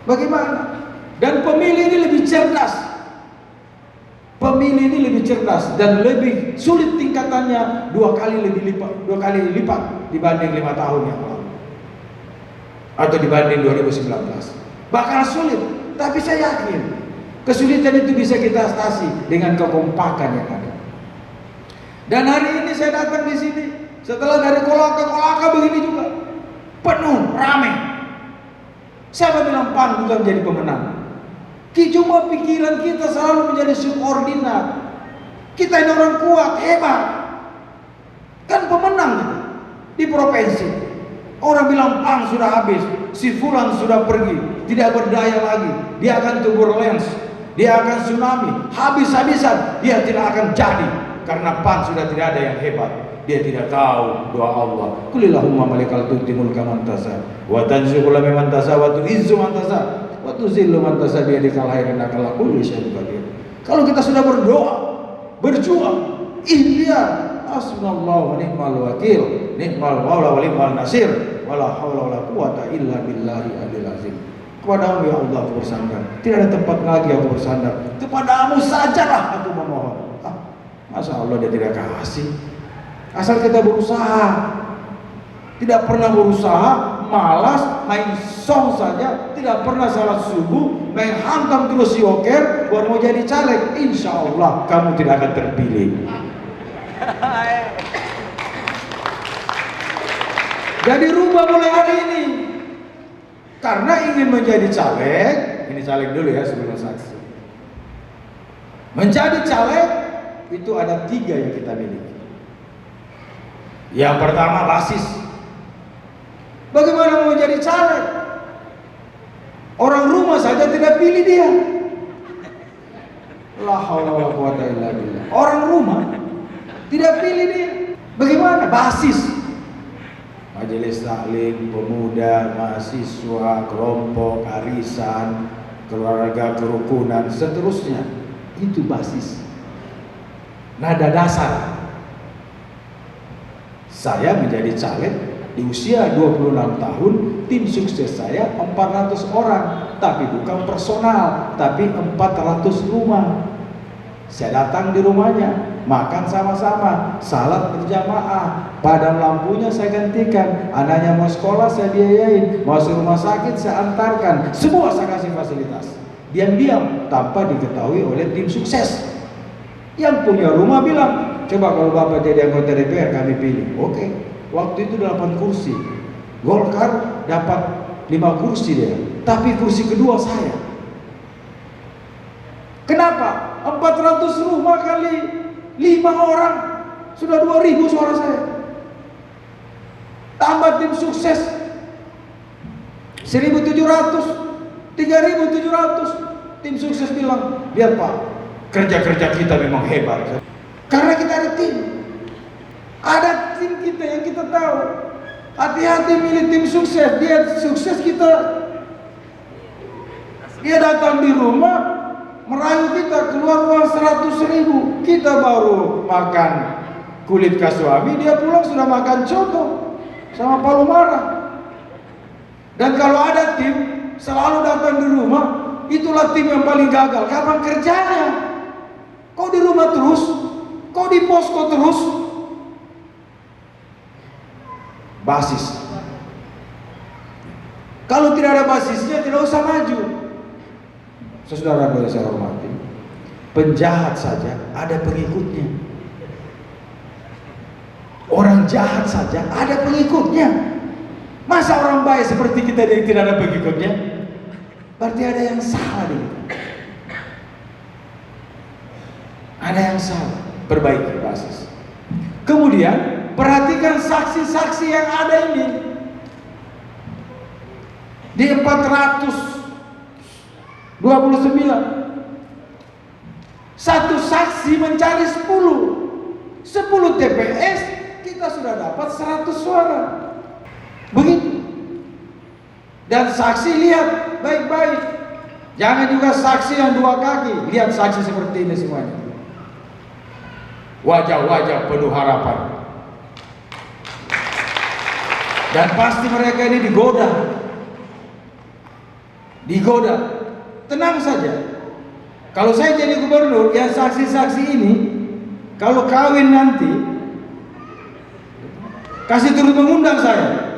Bagaimana? Dan pemilih ini lebih cerdas. Pemilih ini lebih cerdas dan lebih sulit tingkatannya 2 kali lipat dibanding 5 tahun yang lalu atau dibanding 2019. Bakal sulit, tapi saya yakin kesulitan itu bisa kita atasi dengan kekompakan yang ada. Dan hari ini saya datang di sini setelah dari kolaka begini juga penuh, ramai. Siapa bilang PAN bukan menjadi pemenang? Cuma pikiran kita selalu menjadi subordinat. Kita ini orang kuat, hebat, kan pemenang gitu di provinsi. Orang bilang PAN sudah habis, si Fulan sudah pergi, tidak berdaya lagi, dia akan turbulence, dia akan tsunami, habis-habisan, dia tidak akan jadi karena PAN sudah tidak ada yang hebat. Dia tidak tahu doa Allah. Qulillahumma malikal tu'ti mulka man tasha wa tanzi'ul man tasha wa tu'izzu man tasha wa tuzillu man tasha bi yadikal khair innaka ala kulli syai'in qadir. Kalau kita sudah berdoa, berjuang, ikhtiar, hasbunallahu wa ni'mal wakil, ni'mal maula wa ni'mal nasir, wala haula wala quwata illa billahi aliyil azim. Kepadamu ya Allah aku bersandar, tidak ada tempat lagi aku bersandar, kepadamu sajalah aku memohon. Masa Allah dia tidak kasih? Asal kita berusaha. Tidak pernah berusaha, malas, main song saja, tidak pernah salat subuh, main hantam terus yoker, baru mau jadi caleg, insya Allah kamu tidak akan terpilih. Jadi rubah mulai hari ini. Karena ingin menjadi caleg, ini caleg dulu ya sebelum saksi. Menjadi caleg itu ada 3 yang kita miliki. Yang pertama basis. Bagaimana mau jadi caleg? Orang rumah saja tidak pilih dia. La haula wala quwata illa billah. Orang rumah tidak pilih dia. Bagaimana? Basis. Majelis taklim, pemuda, mahasiswa, kelompok, arisan, keluarga, kerukunan, seterusnya. Itu basis. Nada dasar. Saya menjadi caleg di usia 26 tahun, tim sukses saya 400 orang, tapi bukan personal, tapi 400 rumah. Saya datang di rumahnya, makan sama-sama, salat berjamaah, padam lampunya saya gantikan, anaknya mau sekolah saya biayain, mau ke rumah sakit saya antarkan, semua saya kasih fasilitas. Diam-diam tanpa diketahui oleh tim sukses. Yang punya rumah bilang, coba kalau Bapak jadi anggota DPR kami pilih. Oke. Waktu itu 8 kursi. Golkar dapat 5 kursi dia, tapi kursi kedua saya. Kenapa? 400 rumah kali 5 orang sudah 2000 suara saya. Tambah tim sukses 1700, 3700. Tim sukses bilang, "Lihat Pak, kerja-kerja kita memang hebat." Karena kita ada tim. Ada tim kita yang kita tahu. Hati-hati milih tim sukses. Dia sukses kita. Dia datang di rumah, merayu kita keluar uang 100.000, kita baru makan kulit kasuami, dia pulang sudah makan coto sama palu mara. Dan kalau ada tim selalu datang di rumah, itulah tim yang paling gagal. Kapan kerjanya? Kau di rumah terus, kau di posko terus. Basis. Kalau tidak ada basisnya, tidak usah maju. Saudara boleh saya hormati, penjahat saja ada pengikutnya. Orang jahat saja ada pengikutnya. Masa orang baik seperti kita yang tidak ada pengikutnya? Berarti ada yang salah di kita. Ada yang salah. Perbaiki basis. Kemudian perhatikan saksi-saksi yang ada ini. Di 429 satu saksi mencari 10 TPS, kita sudah dapat 100 suara. Begitu. Dan saksi lihat baik-baik, jangan juga saksi yang dua kaki. Lihat saksi seperti ini semuanya, wajah-wajah penuh harapan. Dan pasti mereka ini digoda. Tenang saja. Kalau saya jadi gubernur, yang saksi-saksi ini kalau kawin nanti kasih turut mengundang saya.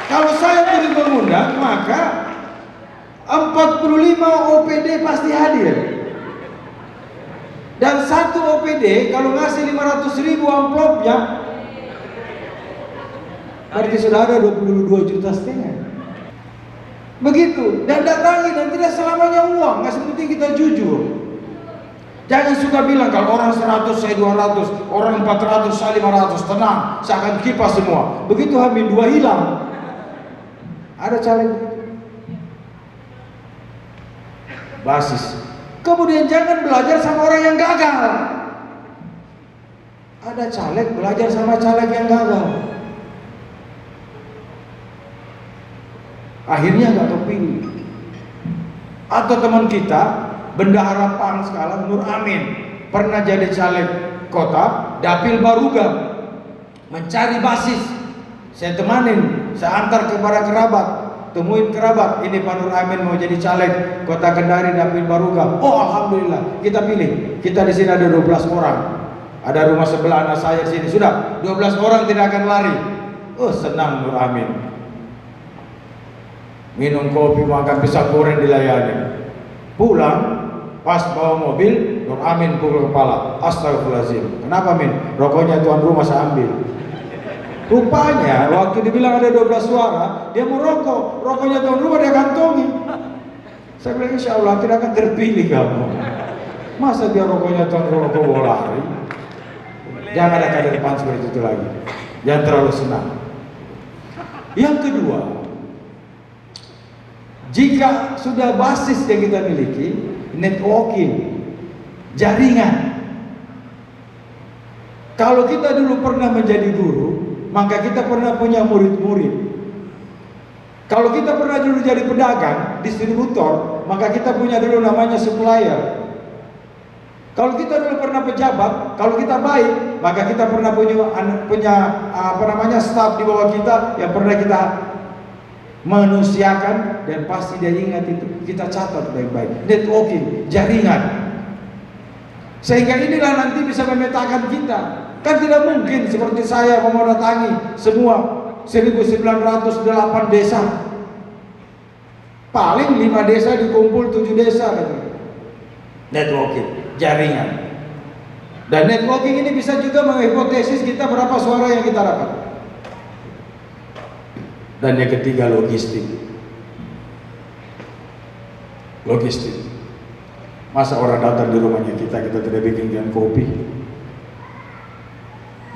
Kalau saya turut mengundang, maka 45 OPD pasti hadir. Dan satu OPD kalau ngasih 500.000 amplopnya, berarti sudah ada 22,5 juta. Begitu. Dan datangi, dan tidak selamanya uang, nggak sepenting kita jujur. Jangan suka bilang kalau orang 100 saya 200, orang 400 saya 500, tenang, saya akan kipas semua. Begitu H-2 hilang. Ada caleg basis. Kemudian jangan belajar sama orang yang gagal. Ada caleg belajar sama caleg yang gagal, akhirnya nggak kepilih. Atau teman kita bendahara PAN sekarang, Nur Amin, pernah jadi caleg kota Dapil Baruga, mencari basis. Saya temanin, saya antar kepada kerabat, temuin kerabat, ini Pak Nur Amin mau jadi caleg Kota Kendari Dapil Baruga. Oh alhamdulillah, kita pilih. Kita di sini ada 12 orang. Ada rumah sebelah anak saya di sini, sudah 12 orang tidak akan lari. Oh senang Nur Amin. Minum kopi, makan pisang goreng dilayani. Pulang, pas bawa mobil, Nur Amin pukul kepala. Astagfirullahaladzim. Kenapa Min? Rokoknya tuan rumah saya ambil. Rupanya waktu dibilang ada 12 suara, dia mau rokok. Rokoknya tuan rumah dia kantongi. Saya bilang insya Allah tidak akan terpilih kamu. Masa dia rokoknya tuan rumah kau lari? Jangan ada kader PAN seperti itu lagi. Jangan terlalu senang. Yang kedua, jika sudah basis yang kita miliki, networking, jaringan. Kalau kita dulu pernah menjadi guru, maka kita pernah punya murid-murid. Kalau kita pernah dulu jadi pedagang, distributor, maka kita punya dulu namanya supplier. Kalau kita dulu pernah pejabat, kalau kita baik, maka kita pernah punya staff di bawah kita yang pernah kita manusiakan, dan pasti dia ingat itu. Kita catat baik-baik. Networking, jaringan. Sehingga inilah nanti bisa memetakan kita. Kan tidak mungkin seperti saya memendatangi semua 1908 desa. Paling 5 desa dikumpul 7 desa kan. Networking, jaringan. Dan networking ini bisa juga menghipotesis kita berapa suara yang kita dapat. Dan yang ketiga, logistik. Logistik. Masa orang datang di rumahnya kita tidak bikinkan kopi?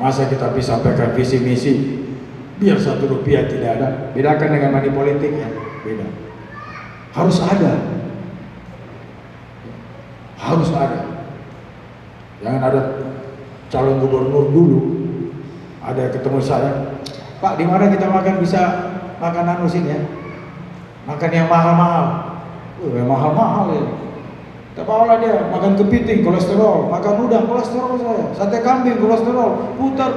Masa kita bisa sampaikan visi misi biar 1 rupiah tidak ada? Bedakan dengan money politik ya, beda. Harus ada. Harus ada. Jangan ada calon gubernur dulu ada ketemu saya, Pak, di mana kita makan bisa makan anu sini ya? Makan yang mahal-mahal. mahal-mahal ya. Tak apalah dia makan kepiting kolesterol, makan udang kolesterol saya, sate kambing kolesterol, putar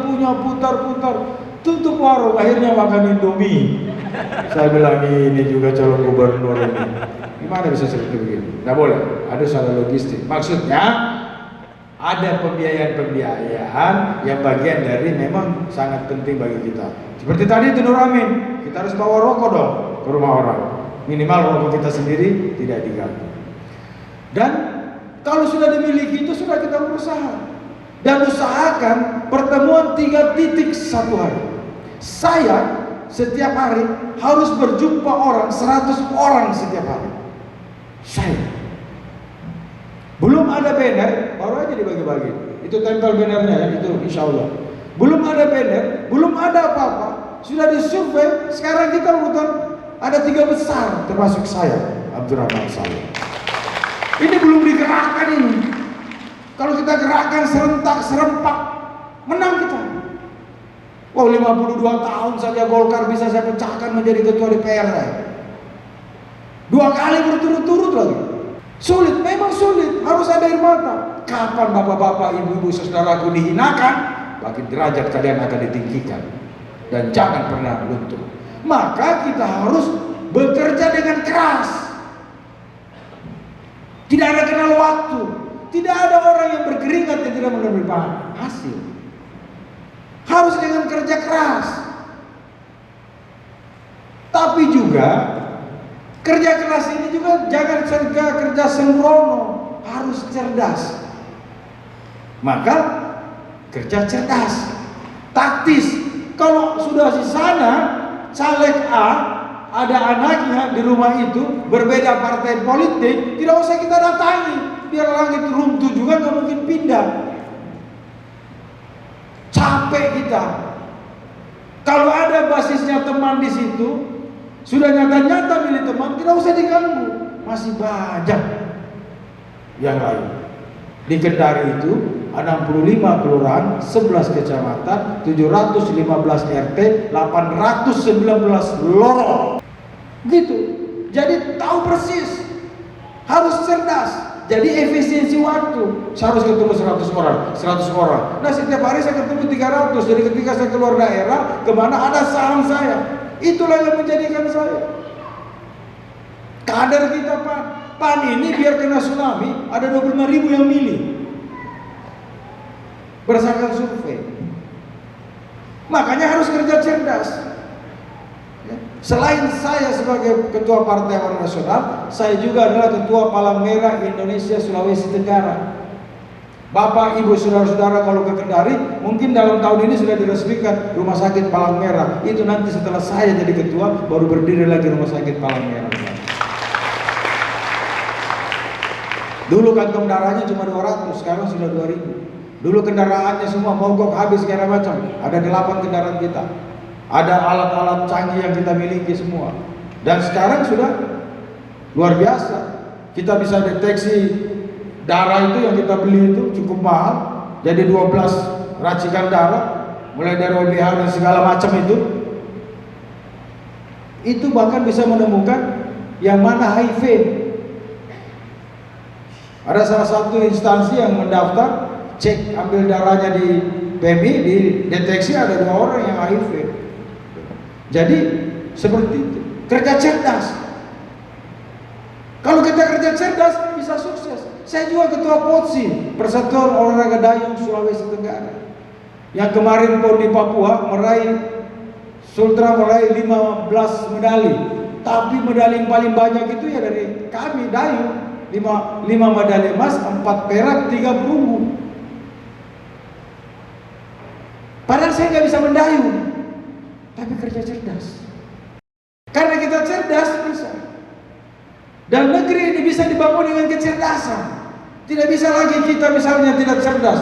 tutup warung, akhirnya makan Indomie. Saya bilang ini juga calon gubernur ini, gimana bisa seperti begini? Nggak boleh, ada salah logistik. Maksudnya ada pembiayaan yang bagian dari memang sangat penting bagi kita. Seperti tadi itu Nur Amin, kita harus bawa rokok dong ke rumah orang, minimal rokok kita sendiri tidak diganggu. Dan kalau sudah dimiliki itu sudah kita berusaha. Dan usahakan pertemuan 3 titik satu hari. Saya setiap hari harus berjumpa orang 100 orang setiap hari. Saya. Belum ada banner, baru aja dibagi-bagi. Itu tempel bannernya ya, itu insya Allah. Belum ada banner, belum ada apa-apa. Sudah disurvei, sekarang kita urutan ada 3 besar termasuk saya, Abdurrahman Saleh. Ini belum digerakkan ini. Kalau kita gerakkan serentak, serempak, menang kita. Wow, 52 tahun saja Golkar bisa saya pecahkan menjadi ketua DPR saya. 2 kali berturut-turut lagi. Sulit, memang sulit. Harus ada air mata. Kapan bapak-bapak, ibu-ibu, saudaraku dihinakan, makin derajat kalian akan ditinggikan. Dan jangan pernah luntur. Maka kita harus bekerja dengan keras. Tidak ada kenal waktu. Tidak ada orang yang berkeringat yang tidak menerima hasil. Harus dengan kerja keras. Tapi juga kerja keras ini juga jangan kerja sembrono, harus cerdas. Maka kerja cerdas, taktis. Kalau sudah di sana, caleg A ada anaknya di rumah itu berbeda partai politik, tidak usah kita datangi, biar langit runtuh juga nggak mungkin pindah. Capek kita. Kalau ada basisnya teman di situ, sudah nyata-nyata milih teman, tidak usah diganggu. Masih banyak yang lain. Di Kendari itu 65 kelurahan, 11 kecamatan, 715 RT, 819 lorong. Gitu. Jadi tahu persis. Harus cerdas. Jadi efisiensi waktu. Saya harus ketemu 100 orang. Nah, setiap hari saya ketemu 300. Jadi ketika saya keluar daerah, kemana ada saham saya. Itulah yang menjadikan saya. Kader kita PAN ini biar kena tsunami, ada 25.000 yang milih. Berdasarkan survei. Makanya harus kerja cerdas. Selain saya sebagai ketua Partai Amanat Nasional, saya juga adalah ketua Palang Merah Indonesia Sulawesi Tenggara. Bapak, Ibu, saudara-saudara kalau ke Kendari, mungkin dalam tahun ini sudah diresmikan Rumah Sakit Palang Merah. Itu nanti setelah saya jadi ketua, baru berdiri lagi Rumah Sakit Palang Merah. Dulu kantong darahnya cuma 200, sekarang sudah 2.000. Dulu kendaraannya semua mogok habis segala macam. Ada 8 kendaraan kita. Ada alat-alat canggih yang kita miliki semua. Dan sekarang sudah luar biasa. Kita bisa deteksi darah itu yang kita beli itu cukup mahal. Jadi 12 racikan darah, mulai dari OBH dan segala macam itu bahkan bisa menemukan yang mana HIV. Ada salah satu instansi yang mendaftar, cek ambil darahnya di PMI, di deteksi ada 2 orang yang HIV. Jadi seperti itu, kerja cerdas. Kalau kita kerja cerdas bisa sukses. Saya juga ketua POTSI, Persatuan Olahraga Dayung Sulawesi Tenggara, yang kemarin pun di Papua Sultra meraih 15 medali. Tapi medali yang paling banyak itu ya dari kami Dayung, 5 medali emas, 4 perak, 3 perunggu. Padahal saya nggak bisa mendayung, tapi kerja cerdas. Karena kita cerdas bisa. Dan negeri ini bisa dibangun dengan kecerdasan. Tidak bisa lagi kita misalnya tidak cerdas.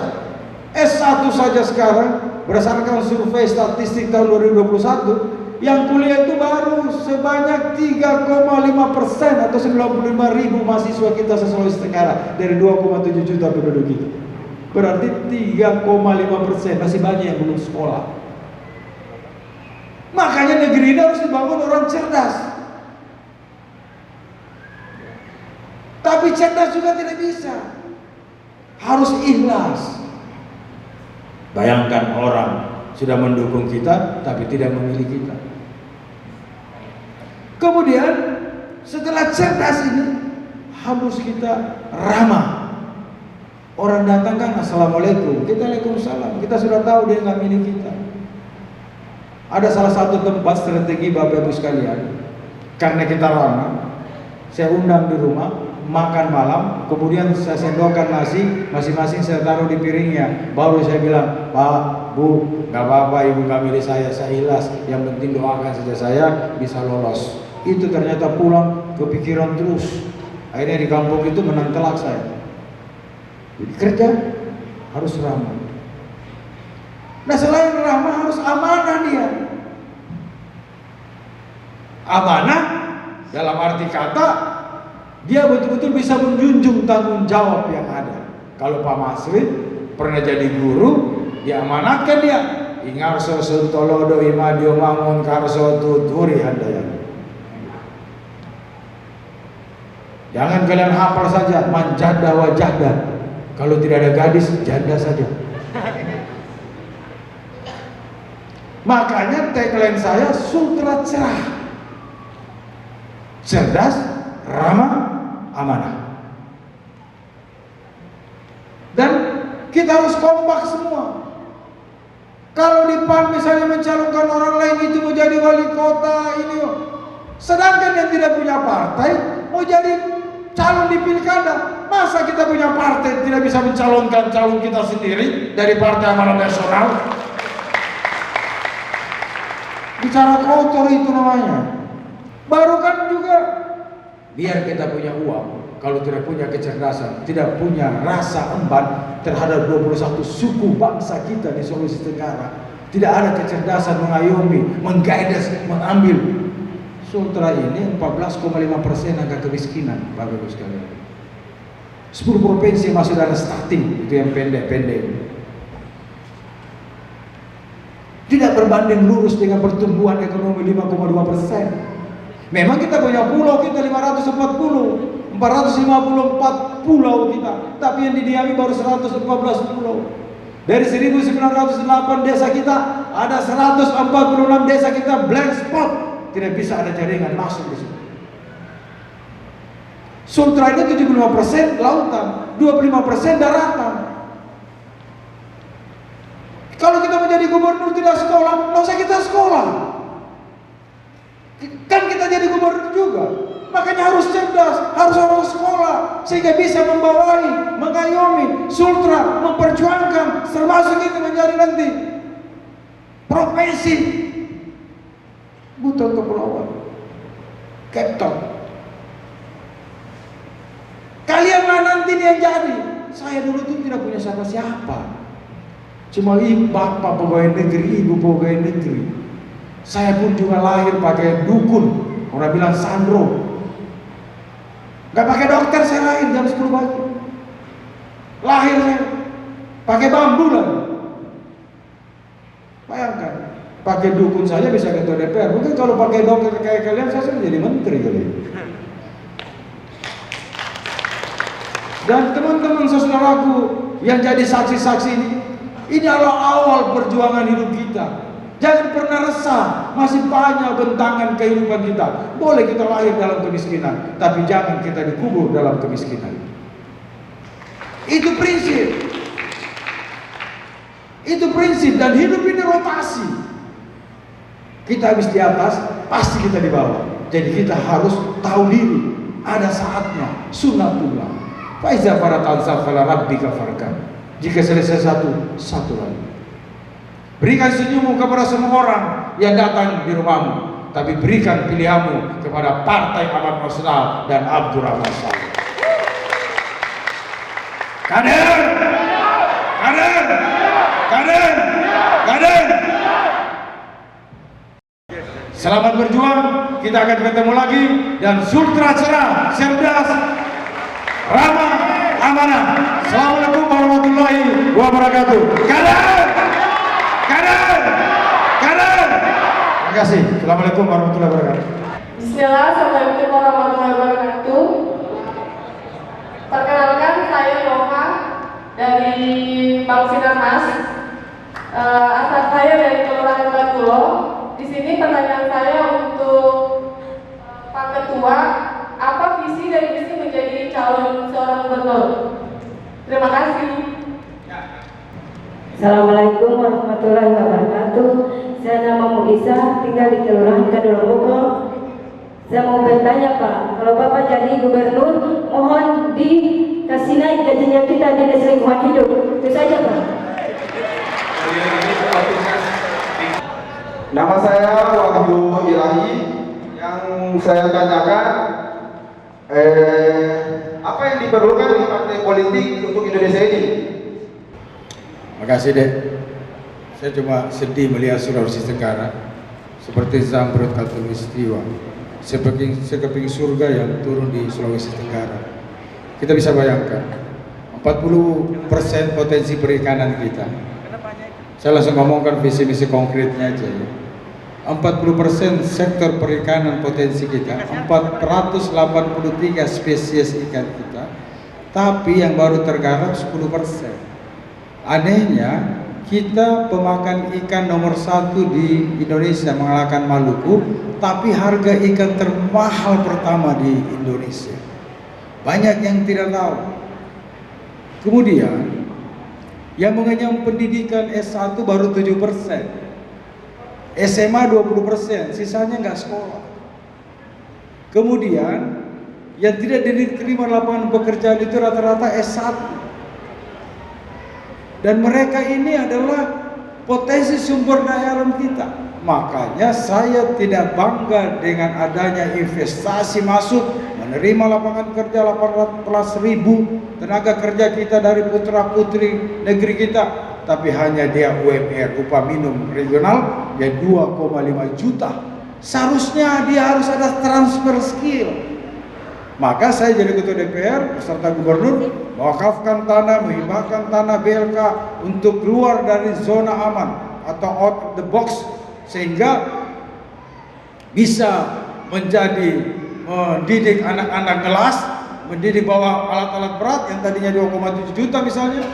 S1 saja sekarang berdasarkan survei statistik tahun 2021, yang kuliah itu baru sebanyak 3,5% atau 95.000 mahasiswa kita se-Sulawesi Tenggara dari 2,7 juta penduduk kita. Berarti 3,5%, masih banyak yang belum sekolah. Makanya negeri ini harus dibangun orang cerdas. Tapi cerdas juga tidak bisa. Harus ikhlas. Bayangkan orang sudah mendukung kita tapi tidak memilih kita. Kemudian setelah cerdas ini harus kita ramah. Orang datang kan assalamualaikum, kita waalaikumsalam. Kita sudah tahu dia nggak milih kita. Ada salah satu tempat strategi Bapak Ibu sekalian, karena kita ramah, saya undang di rumah makan malam, kemudian saya sendokkan nasi, masing-masing saya taruh di piringnya. Baru saya bilang, Pak, Bu, nggak apa-apa ibu nggak milih saya ikhlas. Yang penting doakan saja saya bisa lolos. Itu ternyata pulang kepikiran terus. Akhirnya di kampung itu menang telak saya. Jadi kerja harus ramah. Nah selain ramah harus amanah dia. Amanah dalam arti kata dia betul-betul bisa menjunjung tanggung jawab yang ada. Kalau Pak Masrid pernah jadi guru, diamanatkan dia. Ingarso suntolodo imadio mangun karso tuturi handayani. Jangan kalian hafal saja manjada wajahda. Kalau tidak ada gadis, janda saja. Makanya tagline saya Sultra cerah, cerdas, ramah, amanah. Dan kita harus kompak semua. Kalau di PAN misalnya mencalonkan orang lain itu mau jadi wali kota ini, sedangkan yang tidak punya partai mau jadi calon di pilkada. Masa kita punya partai tidak bisa mencalonkan calon kita sendiri dari Partai Amanat Nasional? Bicara kotor itu namanya. Baru kan juga biar kita punya uang, kalau tidak punya kecerdasan, tidak punya rasa emban terhadap 21 suku bangsa kita di Sulawesi Tenggara, tidak ada kecerdasan mengayomi, mengguidance, mengambil. Sultra ini 14,5% angka kemiskinan, Bapak Ibu sekalian. 10 provinsi masih dalam starting, itu yang pendek-pendek. Tidak berbanding lurus dengan pertumbuhan ekonomi 5,2%. Memang kita punya pulau, kita 454 pulau kita, tapi yang didiami baru 114 pulau. Dari 1908 desa kita, ada 146 desa kita blank spot, tidak bisa ada jaringan masuk di situ. Sultra ini 75% lautan, 25% daratan. Kalau kita menjadi gubernur tidak sekolah, nggak usah kita sekolah. Kan kita jadi gubernur juga. Makanya harus cerdas, harus orang sekolah sehingga bisa membawai, mengayomi Sultra, memperjuangkan termasuk itu menjadi nanti provinsi Buton Kepulauan, Cape Town. Kalian lah nanti yang jadi. Saya dulu tuh tidak punya siapa-siapa, cuma bapak pegawai negeri, ibu pegawai negeri. Saya pun juga lahir pakai dukun, orang bilang sandro. Gak pakai dokter saya lahir jam 10 pagi. Lahir saya pakai bambu lagi. Bayangkan, pakai dukun saja bisa ketua DPR. Mungkin kalau pakai dokter kayak kalian saya sudah jadi menteri kali. Dan teman-teman saudaraku yang jadi saksi-saksi ini adalah awal perjuangan hidup kita. Jangan pernah resah, masih banyak bentangan kehidupan kita. Boleh kita lahir dalam kemiskinan, tapi jangan kita dikubur dalam kemiskinan. Itu prinsip. Itu prinsip, dan hidup ini rotasi. Kita habis di atas, pasti kita di bawah. Jadi kita harus tahu diri, ada saatnya, sunnatullah. Faiza faratan safala rabbika farkan. Jika selesai satu lagi. Berikan senyummu kepada semua orang yang datang di rumahmu, tapi berikan pilihanmu kepada Partai Amanat Nasional dan Abdurrahman Saleh. Kader, kader, kader, kader. Selamat berjuang. Kita akan ketemu lagi, dan Sultra cerah, cerdas, ramah, amanah. Assalamualaikum warahmatullahi wabarakatuh. Kader, kader, kader. Terima kasih. Assalamualaikum warahmatullahi wabarakatuh. Bismillah, assalamualaikum warahmatullahi wabarakatuh. Perkenalkan, saya Nova dari Bang Sinarmas. Asal saya dari Kelurahan Batulo. Di sini pertanyaan saya untuk Pak Ketua, apa visi dan misi menjadi calon seorang gubernur? Terima kasih. Assalamualaikum warahmatullahi wabarakatuh. Saya nama Muisa, tinggal di Kelurahan Kadolomoko. Saya mau bertanya Pak, kalau Bapak jadi gubernur, mohon dikasih naik gajinya kita di Dinas Lingkungan Hidup. Itu saja Pak. Nama saya Wahyu Ilahi. Yang saya tanyakan, apa yang diperlukan di partai politik untuk Indonesia ini? Makasih deh. Saya cuma sedih melihat Sulawesi Tenggara seperti zamrud khatulistiwa, sekeping surga yang turun di Sulawesi Tenggara. Kita bisa bayangkan 40% potensi perikanan kita. Saya langsung ngomongkan visi misi konkretnya aja ya. 40% sektor perikanan potensi kita, 483 spesies ikan kita, tapi yang baru tergarap 10%. Anehnya, kita pemakan ikan nomor 1 di Indonesia mengalahkan Maluku, tapi harga ikan termahal pertama di Indonesia. Banyak yang tidak tahu. Kemudian, yang mengenyam pendidikan S1 baru 7%. SMA 20%, sisanya nggak sekolah. Kemudian yang tidak diterima lapangan pekerjaan itu rata-rata S1. Dan mereka ini adalah potensi sumber daya alam kita. Makanya saya tidak bangga dengan adanya investasi masuk, menerima lapangan kerja 18.000 tenaga kerja kita dari putra putri negeri kita. Tapi hanya dia UMR, upah minimum regional, dia 2,5 juta. Seharusnya dia harus ada transfer skill. Maka saya jadi ketua DPR beserta gubernur mewakafkan tanah, menghibahkan tanah BLK untuk keluar dari zona aman atau out of the box, sehingga bisa menjadi mendidik anak-anak kelas, mendidik bawa alat-alat berat yang tadinya 2,7 juta misalnya,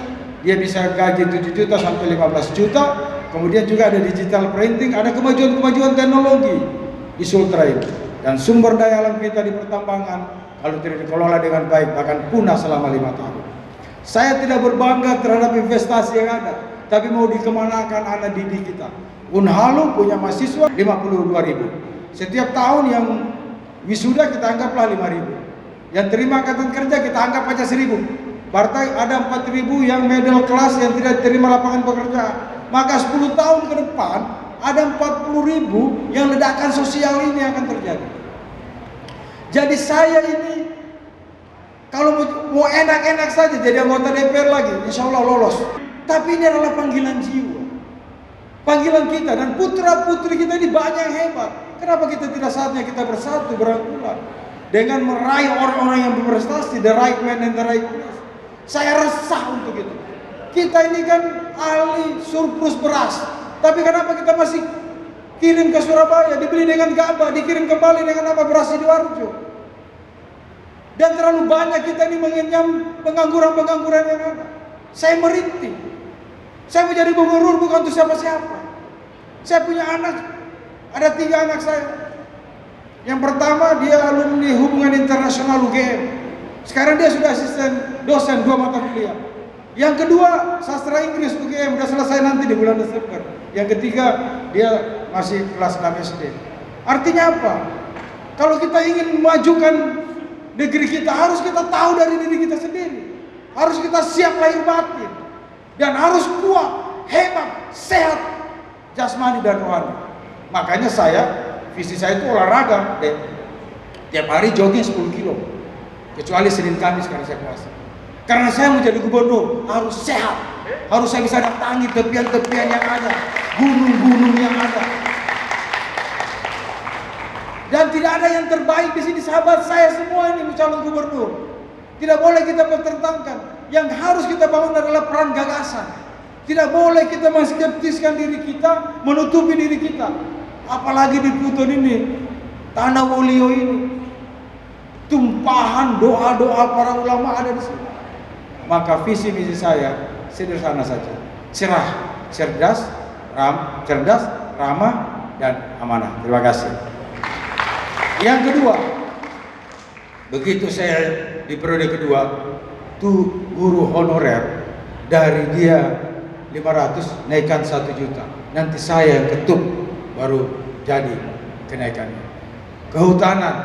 dia bisa gaji 7 juta sampai 15 juta. Kemudian juga ada digital printing, ada kemajuan-kemajuan teknologi di Sultra ini. Dan sumber daya alam kita di pertambangan kalau tidak dikelola dengan baik bahkan punah selama 5 tahun. Saya tidak berbangga terhadap investasi yang ada, tapi mau dikemanakan anak didik kita. Unhalu punya mahasiswa 52.000. Setiap tahun yang wisuda kita anggaplah 5.000. Yang terima angkatan kerja kita anggap aja 1.000. Partai ada 4.000 yang middle class yang tidak terima lapangan pekerjaan. Maka 10 tahun ke depan ada 40.000 yang ledakan sosial ini akan terjadi. Jadi saya ini kalau mau enak-enak saja jadi anggota DPR lagi, insya Allah lolos. Tapi ini adalah panggilan jiwa, panggilan kita, dan putra putri kita ini banyak yang hebat. Kenapa kita tidak saatnya kita bersatu berangkulan dengan meraih orang-orang yang berprestasi, the right man and the right place. Saya resah untuk itu. Kita ini kan ahli surplus beras, tapi kenapa kita masih kirim ke Surabaya, dibeli dengan gabah, dikirim kembali dengan nama beras Sidoarjo? Dan terlalu banyak kita ini mengenyam pengangguran-pengangguran yang ada. Saya merintih. Saya menjadi gubernur bukan untuk siapa-siapa. Saya punya anak, ada 3 anak saya. Yang pertama dia alumni hubungan internasional UGM. Sekarang dia sudah asisten dosen 2 mata kuliah. Yang kedua sastra Inggris UGM, sudah selesai nanti di bulan Desember. Yang ketiga dia masih kelas 6 SD. Artinya apa? Kalau kita ingin memajukan negeri kita, harus kita tahu dari diri kita sendiri. Harus kita siap lahir batin. Dan harus kuat, hebat, sehat, jasmani dan rohani. Makanya visi saya itu olahraga. Tiap hari jogging 10 kilo. Kecuali Senin Kamis karena saya puasa. Karena saya menjadi gubernur harus sehat. Harus saya bisa datangi tepian-tepian yang ada, gunung-gunung yang ada. Dan tidak ada yang terbaik di sini, sahabat saya semua ini calon gubernur. Tidak boleh kita pertentangkan. Yang harus kita bangun adalah peran gagasan. Tidak boleh kita menskeptiskan diri kita, menutupi diri kita. Apalagi di Pluton ini, tanah Wolio ini. tumpahan doa-doa para ulama ada di sini. Maka visi misi saya sederhana saja, cerdas, ramah dan amanah. Terima kasih. Yang kedua, begitu saya di periode kedua, tuh guru honorer dari dia 500 naikkan 1 juta. Nanti saya yang ketuk baru jadi kenaikannya. Kehutanan,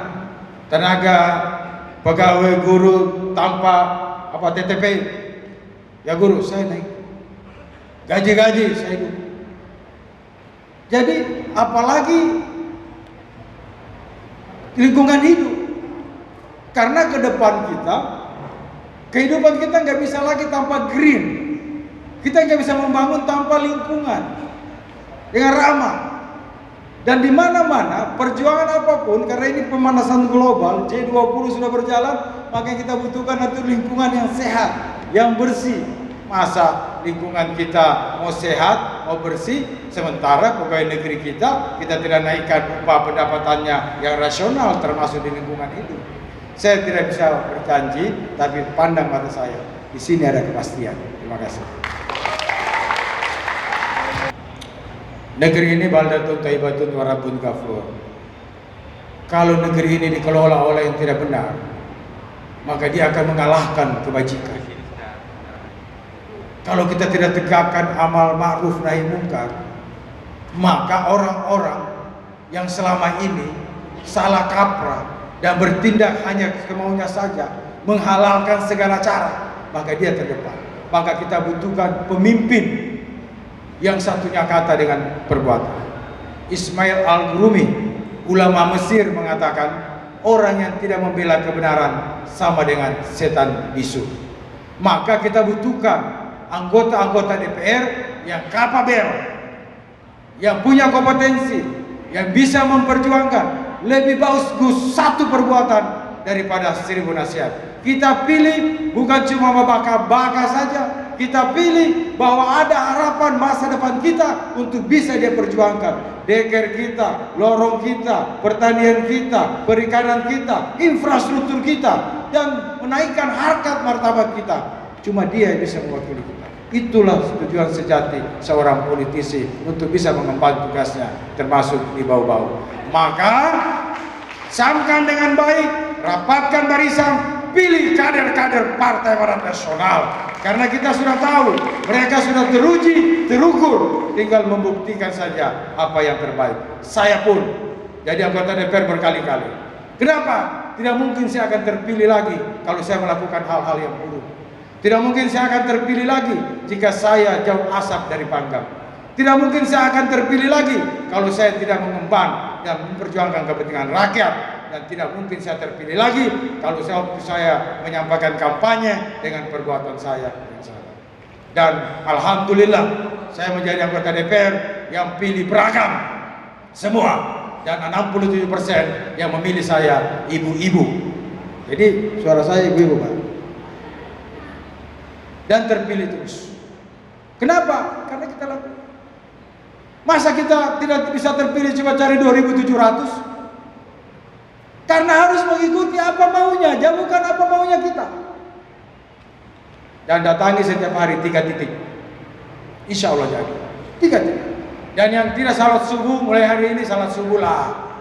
tenaga pegawai guru tanpa TTP, ya guru saya naik. Gaji saya hidup. Jadi apalagi lingkungan hidup. Karena ke depan kita, kehidupan kita nggak bisa lagi tanpa green. Kita nggak bisa membangun tanpa lingkungan dengan ramah. Dan di mana-mana perjuangan apapun, karena ini pemanasan global, G20 sudah berjalan, maka kita butuhkan satu lingkungan yang sehat, yang bersih. Masa lingkungan kita mau sehat, mau bersih, sementara pegawai negeri kita tidak naikkan upah pendapatannya yang rasional termasuk di lingkungan itu. Saya tidak bisa berjanji, tapi pandang mata saya, di sini ada kepastian. Terima kasih. Negeri ini baldatun thayyibatun wa rabbun ghafur. Kalau negeri ini dikelola oleh yang tidak benar, maka dia akan mengalahkan kebajikan. Kalau kita tidak tegakkan amal ma'ruf nahi munkar, maka orang-orang yang selama ini salah kaprah dan bertindak hanya kemaunya saja, menghalalkan segala cara, maka dia terdepan. Maka kita butuhkan pemimpin yang satunya kata dengan perbuatan. Ismail Al-Rumi, ulama Mesir, mengatakan orang yang tidak membela kebenaran sama dengan setan bisu. Maka kita butuhkan anggota-anggota DPR yang kapabel, yang punya kompetensi, yang bisa memperjuangkan. Lebih bagus satu perbuatan daripada 1000 nasihat. Kita pilih bukan cuma membaka-baka saja, kita pilih bahwa ada harapan masa depan kita untuk bisa dia perjuangkan. Deker kita, lorong kita, pertanian kita, perikanan kita, infrastruktur kita, dan menaikkan harkat martabat kita. Cuma dia yang bisa mewakili kita. Itulah tujuan sejati seorang politisi untuk bisa mengemban tugasnya, termasuk di bau-bau. Maka samkan dengan baik, rapatkan barisan, pilih kader-kader Partai Amanat Nasional. Karena kita sudah tahu, mereka sudah teruji, terukur, tinggal membuktikan saja apa yang terbaik. Saya pun jadi anggota DPR berkali-kali. Kenapa? Tidak mungkin saya akan terpilih lagi kalau saya melakukan hal-hal yang buruk. Tidak mungkin saya akan terpilih lagi jika saya jauh asap dari panggang. Tidak mungkin saya akan terpilih lagi kalau saya tidak mengemban dan memperjuangkan kepentingan rakyat. Dan tidak mungkin saya terpilih lagi kalau saya menyampaikan kampanye dengan perbuatan saya yang salah. Dan alhamdulillah saya menjadi anggota DPR yang pilih beragam semua. Dan 67% yang memilih saya ibu-ibu. Jadi suara saya ibu-ibu, Pak. Dan terpilih terus. Kenapa? Karena kita lakukan. Masa kita tidak bisa terpilih cuma cari 2.700? Karena harus mengikuti apa maunya, bukan apa maunya kita. Dan datangi setiap hari 3 titik. Insya Allah jadi 3 titik. Dan yang tidak salat subuh, mulai hari ini salat subuh lah,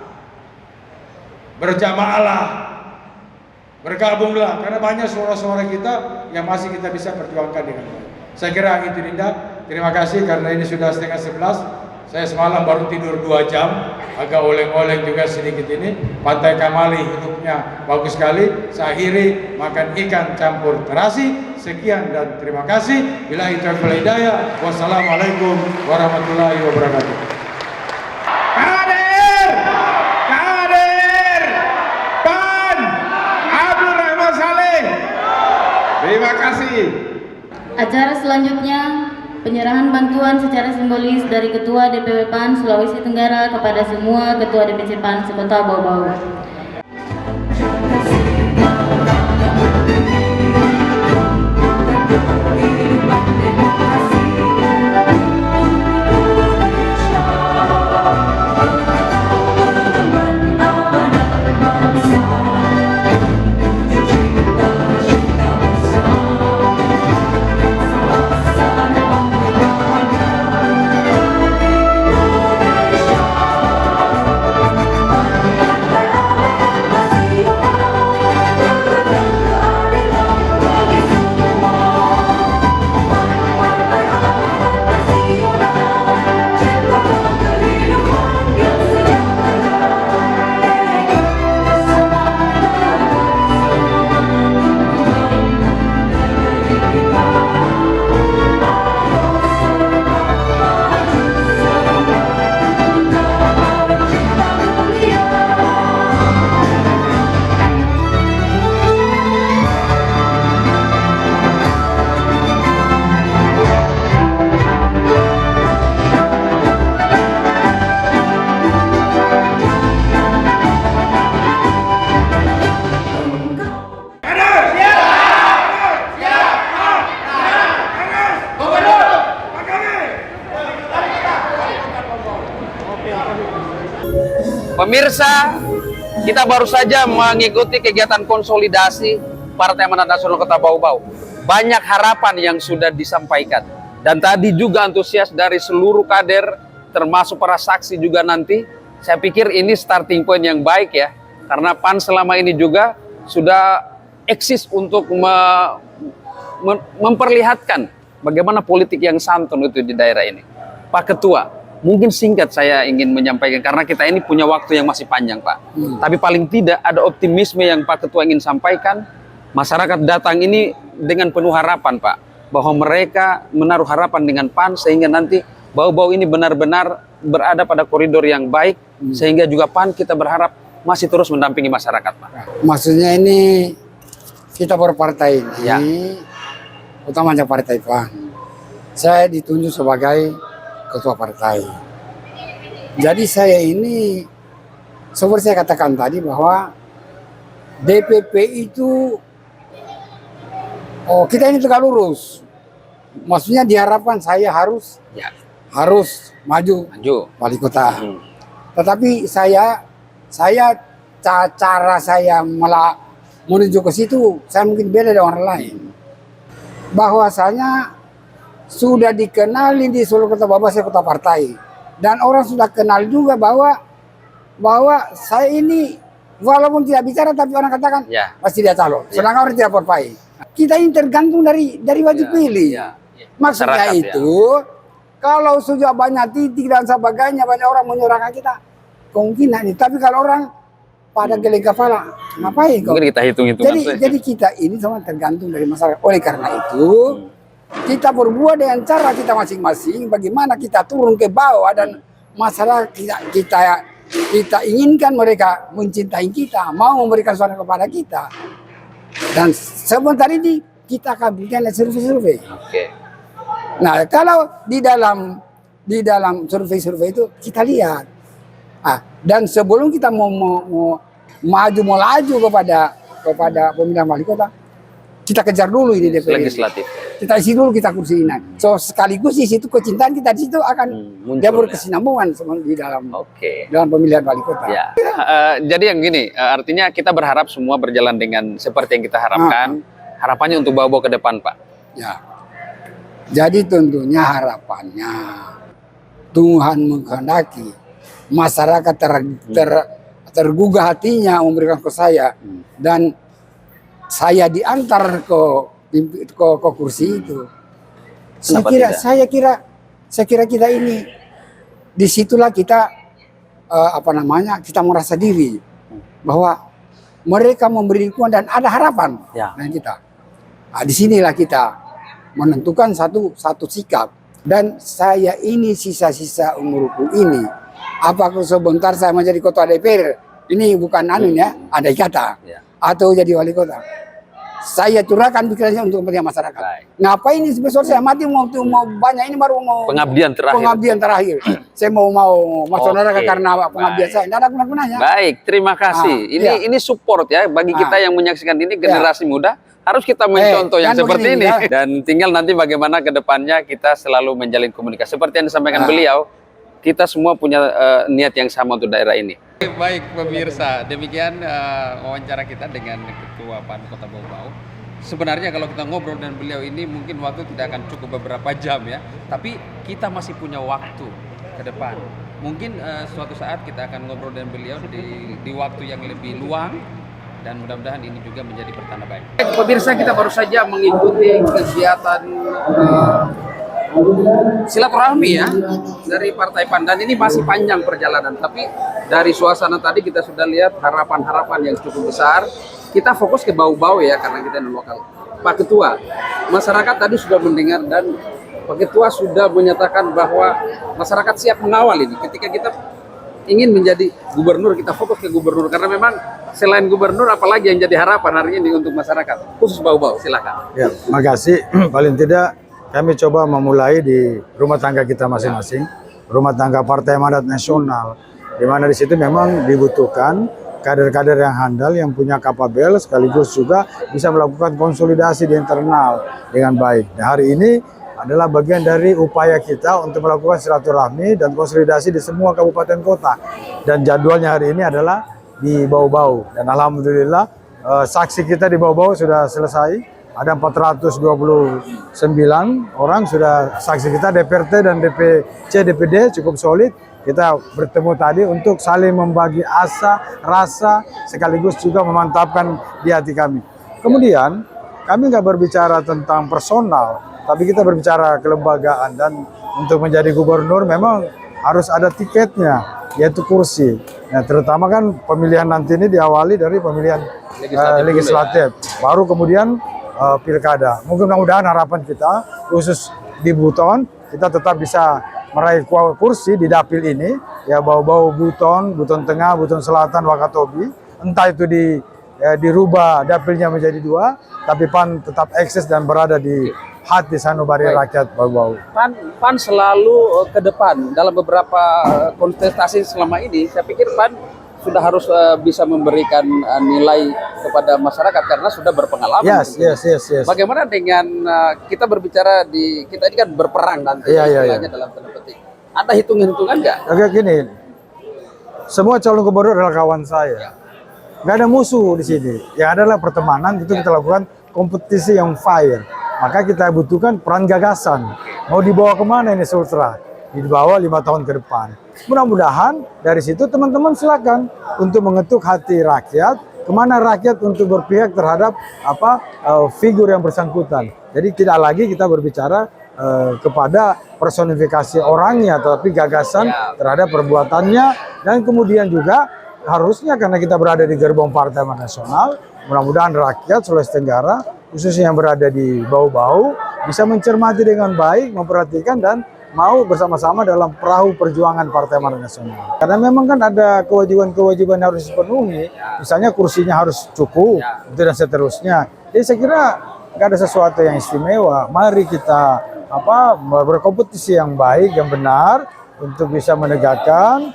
berjamaahlah, bergabunglah. Karena banyak suara-suara kita yang masih kita bisa perjuangkan dengan baik. Saya kira itu Dinda. Terima kasih karena ini sudah 10:30. Saya semalam baru tidur 2 jam, agak oleng-oleng juga sedikit ini. Pantai Kamali hidupnya bagus sekali. Saya akhiri makan ikan campur terasi. Sekian dan terima kasih. Billahi taufiq wal hidayah. Wassalamualaikum warahmatullahi wabarakatuh. Kader, PAN, Abdul Rahman Saleh. Terima kasih. Acara selanjutnya, penyerahan bantuan secara simbolis dari Ketua DPW PAN Sulawesi Tenggara kepada semua Ketua DPC PAN sekota Bau-Bau. Pemirsa, kita baru saja mengikuti kegiatan konsolidasi Partai Amanat Nasional Kota Bau-Bau. Banyak harapan yang sudah disampaikan. Dan tadi juga antusias dari seluruh kader, termasuk para saksi juga nanti. Saya pikir ini starting point yang baik ya. Karena PAN selama ini juga sudah eksis untuk memperlihatkan bagaimana politik yang santun itu di daerah ini. Pak Ketua, mungkin singkat saya ingin menyampaikan karena kita ini punya waktu yang masih panjang, Pak. Tapi paling tidak ada optimisme yang Pak Ketua ingin sampaikan. Masyarakat datang ini dengan penuh harapan, Pak, bahwa mereka menaruh harapan dengan PAN sehingga nanti Bau-Bau ini benar-benar berada pada koridor yang baik sehingga juga PAN kita berharap masih terus mendampingi masyarakat, Pak. Maksudnya ini kita berpartai ini, ya, utamanya Partai PAN. Saya ditunjuk sebagai ketua partai. Jadi saya ini seperti saya katakan tadi bahwa DPP itu kita ini tegak lurus. Maksudnya diharapkan saya harus maju wali kota. Tetapi cara saya malah menuju ke situ saya mungkin beda dengan orang lain. Bahwasanya sudah dikenali di seluruh Kota Bau-Bau saya kota partai, dan orang sudah kenal juga bahwa saya ini walaupun tidak bicara tapi orang katakan pasti dia calon. Sedangkan orang tidak berpakai. Kita ini tergantung dari wajib pilih. Maksudnya itu kalau sudah banyak titik dan sebagainya, banyak orang menyurahkan kita, kemungkinan ini. Tapi kalau orang pada geleng kepala, ngapain kok? Mungkin kita hitung-hitung. Jadi kita ini semua tergantung dari masyarakat. Oleh karena itu kita berbuat dengan cara kita masing-masing, bagaimana kita turun ke bawah dan masyarakat kita inginkan mereka mencintai kita, mau memberikan suara kepada kita. Dan sebentar ini kita akan berikan survei-survei. Nah, kalau di dalam survei-survei itu kita lihat. Dan sebelum kita mau melaju kepada pemilihan wali kota, kita kejar dulu ini DPR. Legislatif. Kita isi dulu kita kursi ini. So sekaligus di situ kecintaan kita di situ akan dia berkesinambungan di dalam pemilihan wali kota. Ya. Jadi yang gini, artinya kita berharap semua berjalan dengan seperti yang kita harapkan. Harapannya untuk Bau-Bau ke depan, Pak. Ya. Jadi tentunya harapannya Tuhan menghendaki masyarakat tergugah hatinya memberikan ke saya dan saya diantar ke kursi itu. Saya kira kita ini disitulah kita kita merasa diri bahwa mereka memberi dukungan dan ada harapan dengan kita. Disinilah kita menentukan satu sikap. Dan saya ini sisa-sisa umurku ini, apakah sebentar saya menjadi ketua DPR, ini bukan andai kata, atau jadi wali kota. Saya curahkan pikirannya untuk kepentingan masyarakat. Ngapain ini besok saya mati mau banyak ini baru mau pengabdian terakhir. Saya mau masuk neraka karena pengabdian saya. Tidak ada guna-gunanya. Baik, terima kasih. Ini support ya bagi kita yang menyaksikan ini generasi muda. Harus kita mencontoh yang seperti ini. Dan tinggal nanti bagaimana ke depannya kita selalu menjalin komunikasi. Seperti yang disampaikan beliau, kita semua punya niat yang sama untuk daerah ini. Baik pemirsa, demikian wawancara kita dengan Ketua PAN Kota Bau-Bau. Sebenarnya kalau kita ngobrol dengan beliau ini mungkin waktu tidak akan cukup beberapa jam ya. Tapi kita masih punya waktu ke depan. Mungkin suatu saat kita akan ngobrol dengan beliau di waktu yang lebih luang. Dan mudah-mudahan ini juga menjadi pertanda baik. Pemirsa, kita baru saja mengikuti kegiatan silaturahmi ya dari Partai PAN, dan ini masih panjang perjalanan. Tapi dari suasana tadi kita sudah lihat harapan-harapan yang cukup besar. Kita fokus ke Bau-Bau ya karena kita di lokal. Pak Ketua, masyarakat tadi sudah mendengar dan Pak Ketua sudah menyatakan bahwa masyarakat siap mengawal ini. Ketika kita ingin menjadi gubernur, kita fokus ke gubernur karena memang selain gubernur apalagi yang jadi harapan hari ini untuk masyarakat khusus Bau-Bau. Silakan. Ya, makasih. Paling tidak kami coba memulai di rumah tangga kita masing-masing, rumah tangga Partai Amanat Nasional, di mana di situ memang dibutuhkan kader-kader yang handal, yang punya kapabel, sekaligus juga bisa melakukan konsolidasi di internal dengan baik. Nah, hari ini adalah bagian dari upaya kita untuk melakukan silaturahmi dan konsolidasi di semua kabupaten kota. Dan jadwalnya hari ini adalah di Bau-Bau. Dan alhamdulillah saksi kita di Bau-Bau sudah selesai. Ada 429 orang sudah saksi kita, DPRT dan DPC, DPD cukup solid. Kita bertemu tadi untuk saling membagi asa, rasa, sekaligus juga memantapkan di hati kami. Kemudian kami nggak berbicara tentang personal, tapi kita berbicara kelembagaan. Dan untuk menjadi gubernur memang harus ada tiketnya, yaitu kursi. Nah, terutama kan pemilihan nanti ini diawali dari pemilihan legislatif, baru kemudian pilkada. Mudah-mudahan harapan kita khusus di Buton kita tetap bisa meraih kursi di dapil ini, ya Bau-Bau Buton, Buton Tengah, Buton Selatan, Wakatobi. Entah itu dirubah dapilnya menjadi 2, tapi PAN tetap eksis dan berada di hati sanubari rakyat Bau-Bau. PAN selalu ke depan dalam beberapa kontestasi selama ini. Saya pikir PAN sudah harus bisa memberikan nilai kepada masyarakat karena sudah berpengalaman. Yes. Bagaimana dengan kita berbicara kita ini kan berperang nanti istilahnya dalam tanda petik. Ada hitung-hitungan nggak? Oke, gini, semua calon gubernur adalah kawan saya. Nggak ada musuh di sini. Ya adalah pertemanan, itu kita lakukan kompetisi yang fair. Maka kita butuhkan peran gagasan. Mau dibawa kemana ini Sultra? Dibawa 5 tahun ke depan. Mudah-mudahan dari situ teman-teman silakan untuk mengetuk hati rakyat, kemana rakyat untuk berpihak terhadap figur yang bersangkutan. Jadi tidak lagi kita berbicara kepada personifikasi orangnya, tapi gagasan terhadap perbuatannya. Dan kemudian juga harusnya karena kita berada di gerbong Partai Amanat Nasional, mudah-mudahan rakyat Sulawesi Tenggara, khususnya yang berada di Bau-Bau, bisa mencermati dengan baik, memperhatikan dan mau bersama-sama dalam perahu perjuangan Partai Amanat Nasional. Karena memang kan ada kewajiban-kewajiban yang harus dipenuhi, misalnya kursinya harus cukup, dan seterusnya. Jadi saya kira nggak ada sesuatu yang istimewa. Mari kita berkompetisi yang baik, yang benar, untuk bisa menegakkan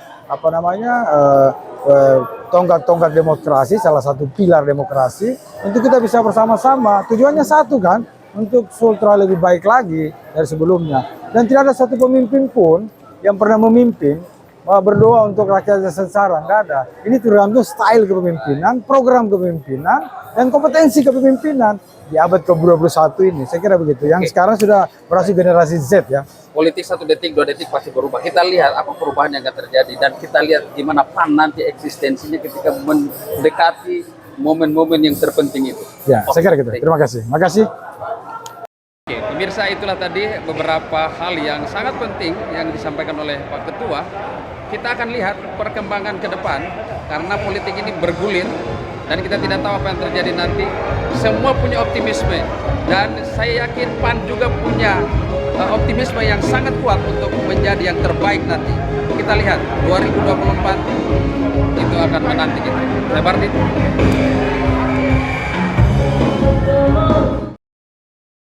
tonggak-tonggak demokrasi, salah satu pilar demokrasi, untuk kita bisa bersama-sama. Tujuannya satu kan, untuk Sultra lebih baik lagi dari sebelumnya. Dan tidak ada satu pemimpin pun yang pernah memimpin berdoa untuk rakyat sengsara, nggak ada. Ini tergantung style kepemimpinan, program kepemimpinan, dan kompetensi kepemimpinan di abad ke-21 ini. Saya kira begitu. Yang sekarang sudah berhasil generasi Z ya. Politik 1 detik, 2 detik pasti berubah. Kita lihat apa perubahan yang akan terjadi dan kita lihat gimana PAN nanti eksistensinya ketika mendekati momen-momen yang terpenting itu. Ya, saya kira gitu. Terima kasih. Makasih. Oke, pemirsa, itulah tadi beberapa hal yang sangat penting yang disampaikan oleh Pak Ketua. Kita akan lihat perkembangan ke depan karena politik ini bergulir dan kita tidak tahu apa yang terjadi nanti. Semua punya optimisme dan saya yakin PAN juga punya optimisme yang sangat kuat untuk menjadi yang terbaik nanti. Kita lihat 2024 itu akan menanti kita. Saya Bardit.